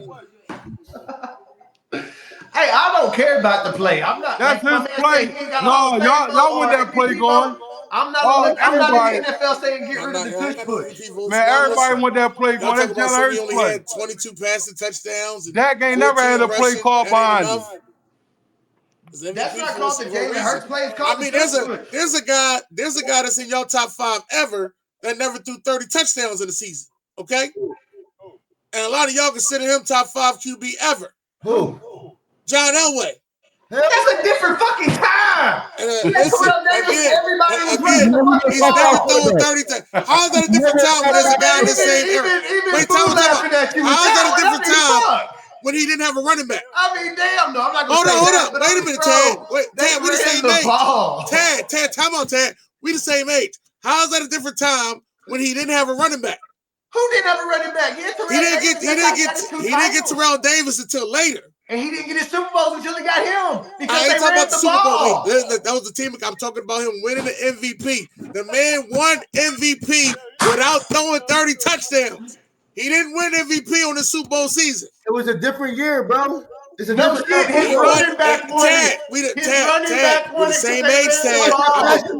Hey, I don't care about the play. I'm not. That's like his play. No, y'all want that play going. I'm not in the NFL saying get rid of the tush push. Man, everybody want that play going. That's Jalen Hurts' only play. had 22 passing touchdowns. Dak ain't never had a play called behind him. That's not called the Jalen Hurts play. It's called there's a guy that's in your top 5 ever that never threw 30 touchdowns in the season. Okay? And a lot of y'all consider him top 5 QB ever. Who? John Elway. That's a different fucking time. Everybody was he's never throwing 30 times. How is that a different time when there's a guy in the same era? Wait, how is that a different time when he didn't have a running back? I mean, damn, no, I'm not going to hold up. Wait a minute, Tad. Tad, we the same age. Tad, time out, Tad. We the same age. How is that a different time when he didn't have a running back? Who didn't have a running back? He didn't get Terrell Davis until later. And he didn't get his Super Bowls until he got him because I ain't they talking ran about the the Super ball. Bowl. That was the team. I'm talking about him winning the MVP. The man won MVP without throwing 30 touchdowns. He didn't win MVP on the Super Bowl season. It was a different year, bro. It's a different year. His running back won it. We the same age, Tad.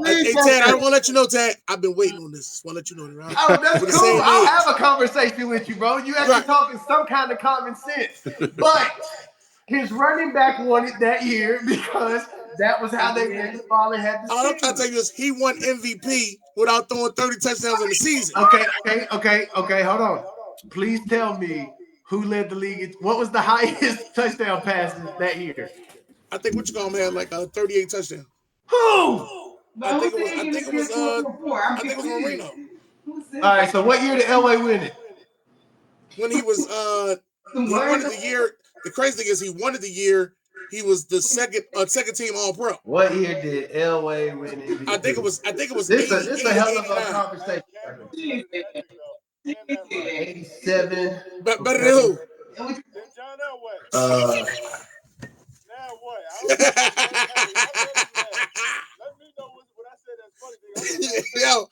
Hey, Tad, I don't want to let you know, Tad. I've been waiting on this. Just want to let you know, right? Oh, that's cool. I'll have a conversation with you, bro. You actually talking some kind of common sense. But his running back won it that year because that was how they ran the ball and had the All I'm trying to tell you is he won MVP without throwing 30 touchdowns in the season. Okay. Hold on. Please tell me who led the league. What was the highest touchdown passes that year? I think what you call him had like 38 touchdowns. Who? I think it was Marino. All right. So what year did Elway win it? When he was he won it the year. The crazy thing is he won it the year he was the second team All-Pro. What year did Elway win it? I think it was. This is a hell of a conversation. 87. But better than who? John Elway. Now what? Let me know what I said that's funny. Yo,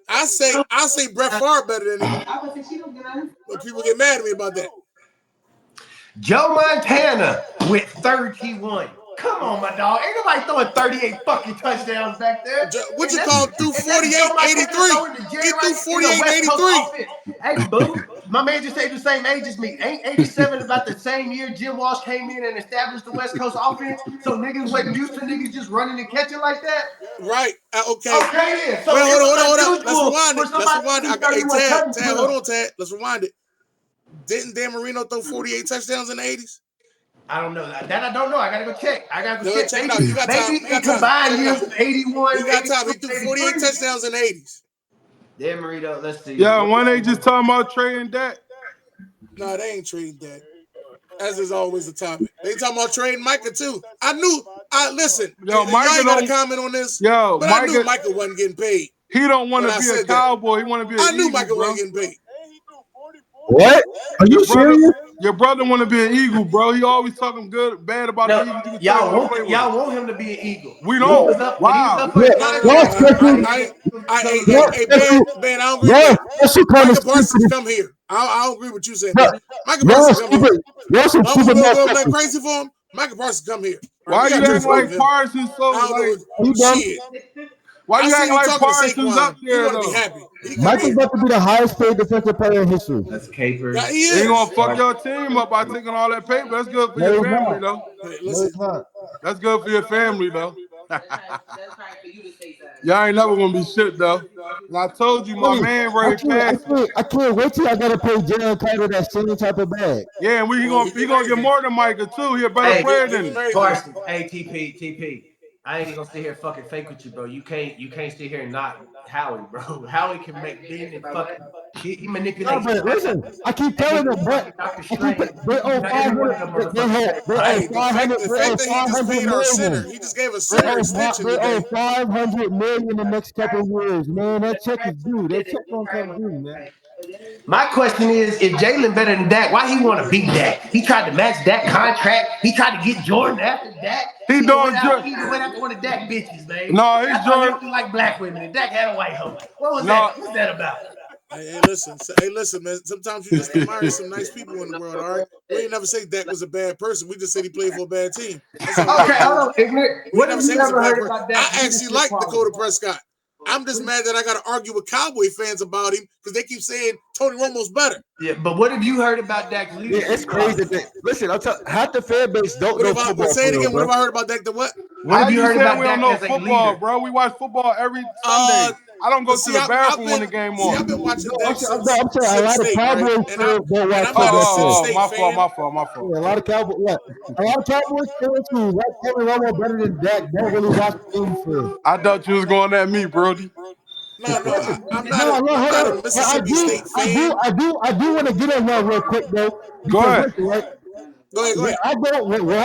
I say Brett Favre better than him. But people get mad at me about that. Joe Montana with 31. Come on, my dog. Ain't nobody throwing 38 fucking touchdowns back there. What you call through 48-83? He threw 48-83. Hey, boo. My man just said the same age as me. Ain't 87 about the same year Jim Walsh came in and established the West Coast offense? So niggas wasn't used to niggas just running and catching like that? Right. Okay. Okay, then. So hold on. Let's rewind it. Hey, Tad, hold on, Tad. Let's rewind it. Didn't Dan Marino throw 48 touchdowns in the 80s? I don't know. That I don't know. I gotta go check. Check it out. You got time. Maybe in combined years, 81. You got time. He threw 48 touchdowns in the 80s. Dan Marino, let's see. Yeah, when they just talking about trading Dak? No, they ain't trading Dak. As is always the topic. They talking about trading Micah too. Listen. Yo, Micah ain't got a comment on this. Yo, but I knew Micah wasn't getting paid. He don't want to be a Cowboy. He want to be an I knew Eagle, Micah wasn't getting paid. What? Are you serious? Your brother want to be an Eagle, bro. He always talking bad about the Eagles. Y'all want him to be an Eagle. We don't. Wow. Hey, Ben, I don't agree. Micah Parsons come here. I don't agree with you saying. Micah Parsons come here. I'm crazy for him. Micah Parsons come here. Why you acting like Parsons so like shit? Why you acting like Parsons up there though? Be happy. Michael's about to be the highest paid defensive player in history. That's Capers. Yeah, he ain't gonna fuck your team up by taking all that paper. That's good for your family though. Hey, listen. That's good for your family though. Y'all ain't never gonna be shit though. And I told you, my man ready past. I can't wait till I gotta pay Jalen Carter that same type of bag. Yeah, and he gonna get more than Micah too. He a better player than him. Parsons. Hey, TP. I ain't gonna sit here fucking fake with you, bro. You can't sit here and not Howie, bro. Howie can make Ben and fucking he manipulates. No, listen, I keep telling them, but they owe 500. He just gave a center extension. They owe $500 million in the next couple of years, man. That check is due. That check don't come due, man. My question is, if Jalen better than Dak, why he want to beat Dak? He tried to match Dak contract. He tried to get Jordan after Dak. He went after one of Dak bitches, man. No, he's Jordan. He like black women, and Dak had a white hoe. What was that? What's that about? Hey, listen, man. Sometimes you just admire some nice people in the world, all right? We ain't never say Dak was a bad person. We just said he played for a bad team. Okay, hold on, ignorant. What have you ever heard about Dak? I actually like Dakota Prescott. I'm just mad that I got to argue with Cowboy fans about him because they keep saying Tony Romo's better. Yeah, but what have you heard about Dak's leadership? Yeah, it's crazy. Listen, I'll tell half the fan base don't know football. Say it again. What have I heard about Dak? The what? What have you heard about we Dak don't know as a football, leader? bro? We watch football every Sunday. I don't go to the bathroom when the game on. I've been watching Dak since I'm saying a lot of Cowboys fans don't watch football. My fault. Yeah, a lot of Cowboys fans who like Tony Romo better than Dak don't really watch the game for. I thought you was going at me, Brody. No, I'm not a Mississippi State fan. I do want to get on that real quick though. Go ahead. Go ahead. What I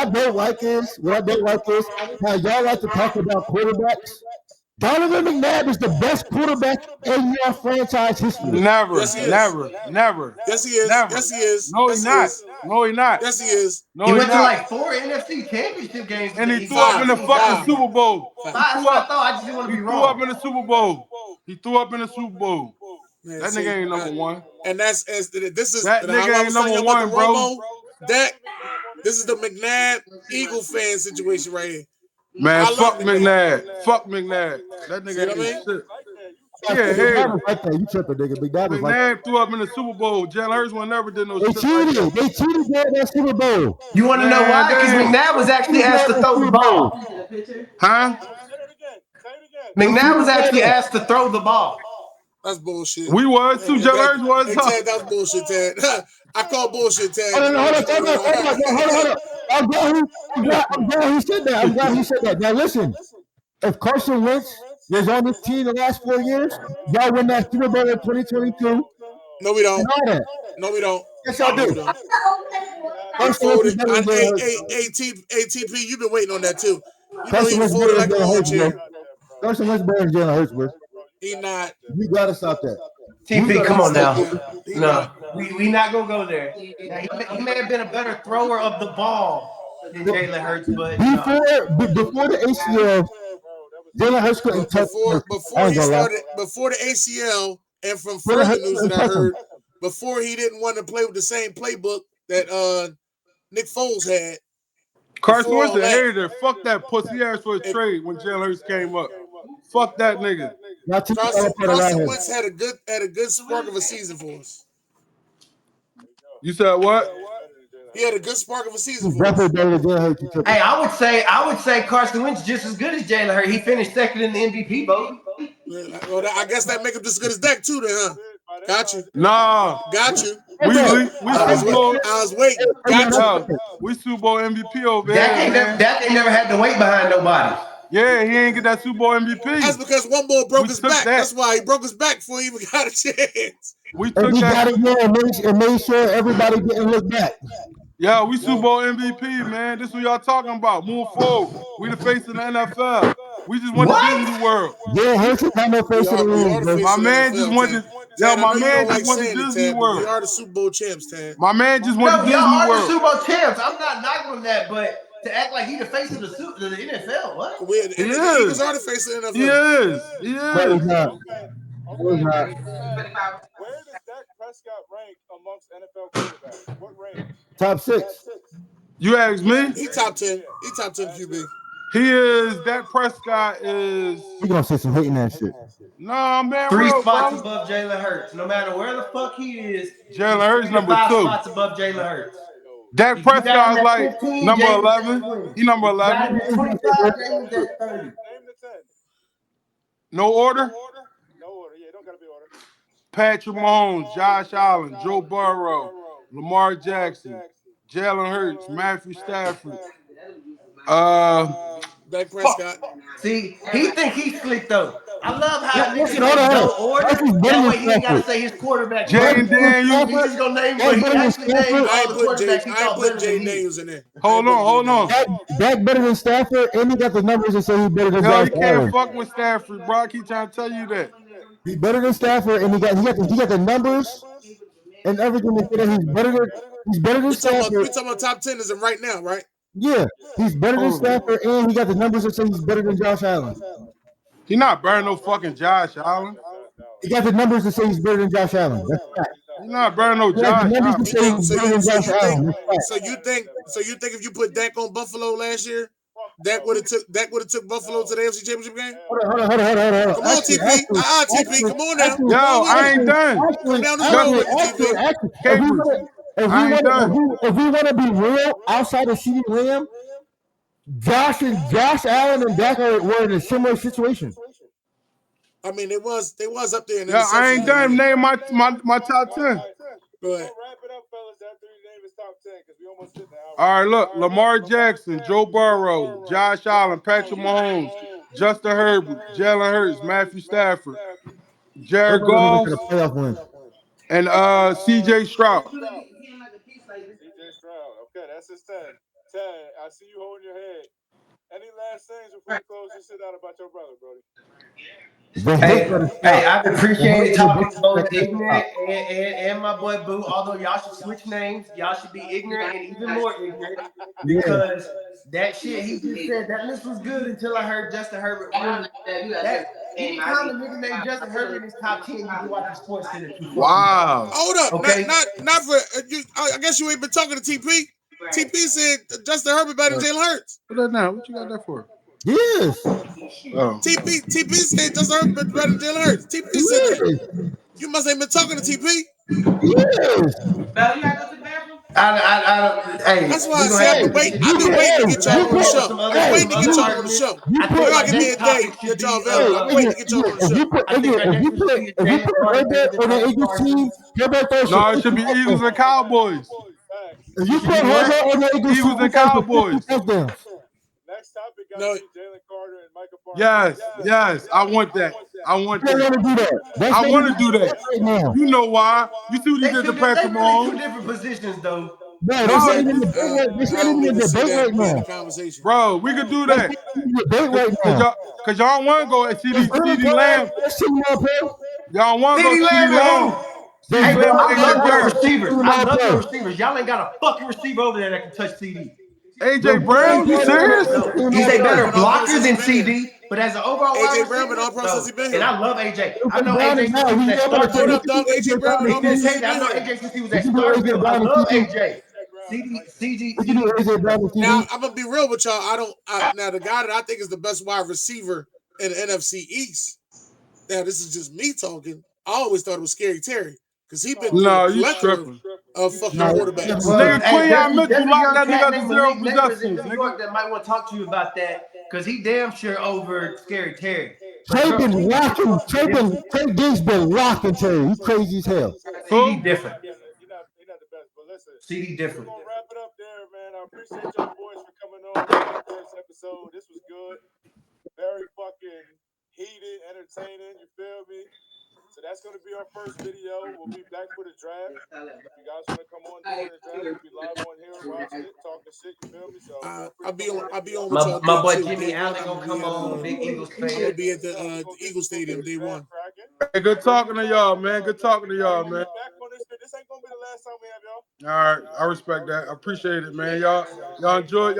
don't like is how y'all like to talk about quarterbacks. Donovan McNabb is the best quarterback in your franchise history. Never. Yes, he is. Never. Yes, he is. No, he's not. No, he's not. Yes, he is. No, he went not. to like 4 NFC championship games. And he threw up in the fucking Super Bowl. I just didn't want to be wrong. He threw up in the Super Bowl. Man, that nigga ain't number one. And this is that nigga ain't number one, bro. This is the McNabb Eagle fan situation right here. Man, fuck McNabb. Fuck McNabb. That nigga ain't shit. Yeah, you tripping, nigga. McNabb threw up in the Super Bowl. Jalen Hurts never did no shit. They cheated during that Super Bowl. You want to know why? Because McNabb was actually asked to throw the ball. Huh? McNabb was actually asked to throw the ball. That's bullshit. We was too. Jalen Hurts was. Hey, Ted, that's bullshit, Ted. I call bullshit, Ted. Hold on. I'm glad he said that. Now listen, if Carson Wentz was on this team the last 4 years, y'all win that Super Bowl in 2022. No, we don't. No, we don't. Yes, y'all do. ATP, you've been waiting on that too. You Carson know he folded like a wheelchair. Carson Wentz better than Jalen Hurts, bro. He not. You gotta stop that. TP, come on now. No, we not gonna go there. Now, he may have been a better thrower of the ball than Jalen Hurts, but before the ACL, Jalen Hurts couldn't touch. Before the ACL, and from further news that I heard, before he didn't want to play with the same playbook that Nick Foles had. Carson Wentz a hater. Fuck that pussy ass for a trade when Jalen Hurts came up. Fuck that nigga. Carson Wentz had a good spark of a season for us. You said what? He had a good spark of a season for us. Hey, I would say Carson Wentz just as good as Jalen Hurts. He finished second in the MVP vote. Well, I guess that make him just as good as Dak too, then, huh? Got you. Nah. Got you. I was waiting. Got you. We Super Bowl MVP over here. Dak ain't never had to wait behind nobody. Yeah, he ain't get that Super Bowl MVP. That's because one boy broke his back. That's why he broke his back before he even got a chance. We took that and made sure everybody didn't look back. Yeah, we Super Bowl MVP, man. This is what y'all talking about. Move forward. We the face of the NFL. We just want to Disney World. Yeah, Hurts is not no face of the world. My man just wanted to. Yeah, my man just went to Disney World. We are the Super Bowl champs, Tad. My man just went to Disney World. Y'all are the Super Bowl champs. I'm not knocking on that, but to act like he the face of the NFL, what? The Eagles are the face of the NFL. He is. No, he's not. Where does Dak Prescott rank amongst NFL quarterbacks? What rank? Top 6. You asked me? He top 10. He top 10 QB. He is. Dak Prescott is. We're gonna say some hating that shit. Nah, man. 3 spots above Jalen Hurts. No matter where the fuck he is, Jalen Hurts number 2. 5 spots above Jalen Hurts. Dak Prescott is like 15, number 11. He number 11. 25, Jalen's at 30. Name the 10. No order? No order. Yeah, don't gotta be order. Patrick Mahomes, Josh Allen, Joe Burrow, Lamar Jackson, Jalen Hurts, Matthew Stafford. Dak Prescott. See, he think he's slick though. I love how Listen, hold on. order. That way he ain't gotta say his quarterback. Jaden Daniels. He's just gonna name what he actually named all the quarterbacks he I thought put better Jaden than Daniels in there. Hold on. Dak better than Stafford, and he got the numbers that say he's better than No, you Josh Allen. can't fuck with Stafford, bro. I keep trying to tell you that. He's better than Stafford, and he got the numbers and everything to say that he's better than Stafford. You're talking about top 10 as of right now, right? Yeah, he's better than Stafford, and he got the numbers that say he's better than Josh Allen. He's not better than no fucking Josh Allen. He got the numbers that say he's better than Josh Allen. That's fact. He's not better than no Josh Allen. So you think if you put Dak on Buffalo last year, Dak would have took Buffalo to the AFC Championship game? Hold on. Come on, TP. TP. Come on now. Yo, I ain't done. Come down this road with TP. If we want to be real, outside of CeeDee Lamb, Josh Allen and Dak were in a similar situation. I mean, they was up there. Yeah, I ain't done. Name my top 10. Go ahead. All right, look. Lamar Jackson, Joe Burrow, Josh Allen, Patrick Mahomes, Justin Herbert, Jalen Hurts, Matthew Stafford, Jared Goff, and C.J. Stroud. CJ Stroud. Okay, that's his 10. 10. I see you holding your head. Any last things before we close this shit out about your brother, Brody? Hey, I've appreciated talking to both Ignorant and my boy Boo. Although y'all should switch names, y'all should be Ignorant and even more ignorant because that shit he just said that list was good until I heard Justin Herbert. Anytime a nigga named Justin Herbert is top 10, you be watching Sports Center. Wow. Hold up. Okay. Not for you. I guess you ain't been talking to TP. TP said Justin Herbert better than Jalen Hurts. What you got that for? Yes. Oh. TP said Justin Herbert better than Jalen Hurts. TP said that. You must ain't been talking to TP. Yes. That's why I said I've been waiting to get y'all on the show. I'm waiting to get y'all on the show. Y'all give me a day that y'all available. I'm waiting to get y'all on the show. If you put Herbert on the Eagles team, no, it should be Eagles and Cowboys. If you put Herbert on the Eagles and Cowboys. Next topic got to be Jalen Carter and Micah Parsons. Yes, I want that. I want that. I want to do that. You know why? You see what he did to Patrick Mahomes? Two different positions, though. No, that's not even the debate right now. Bro, we could do that. Because y'all want to go at CeeDee Lamb. Y'all want to go CeeDee Lamb. Hey, bro, I love your receivers. I love your receivers. Y'all ain't got a fucking receiver over there that can touch CD. AJ Brown, you serious? He's a better blocker than CD, but as an overall AJ Brown been all pro since he been here. And I love AJ. I know AJ since he was at Star. Hold up, dog. AJ Brown been all pro since he been I know here. AJ since he was at Starfield. I love AJ. CD. Now I'm gonna be real with y'all. Now the guy that I think is the best wide receiver in the NFC East. Now this is just me talking. I always thought it was Scary Terry. Because he been you tripping. Of fucking quarterbacks. Nigga, Quinyon Mitchell locked that nigga to 0 possessions. New York that might want to talk to you about that because he damn sure over Scary Terry. Trey Diggs been rocking Terry. He's crazy as hell. CD different. You're not the best, but listen. CD different. We're going to wrap it up there, man. I appreciate y'all boys for coming on for the first episode. This was good. Very fucking heated, entertaining. You feel me? So that's going to be our first video. We'll be back for the draft. If you guys want to come on during the draft, we'll be live on here, watching it, talking shit. You feel me? So I'll be on. My boy Jimmy Allen gonna come on. Big Eagles fan. He'll be at the Eagles Stadium day one. Hey, good talking to y'all, man. Good talking to y'all, man. This ain't gonna be the last time we have y'all. All right, I respect that. I appreciate it, man. Y'all enjoy.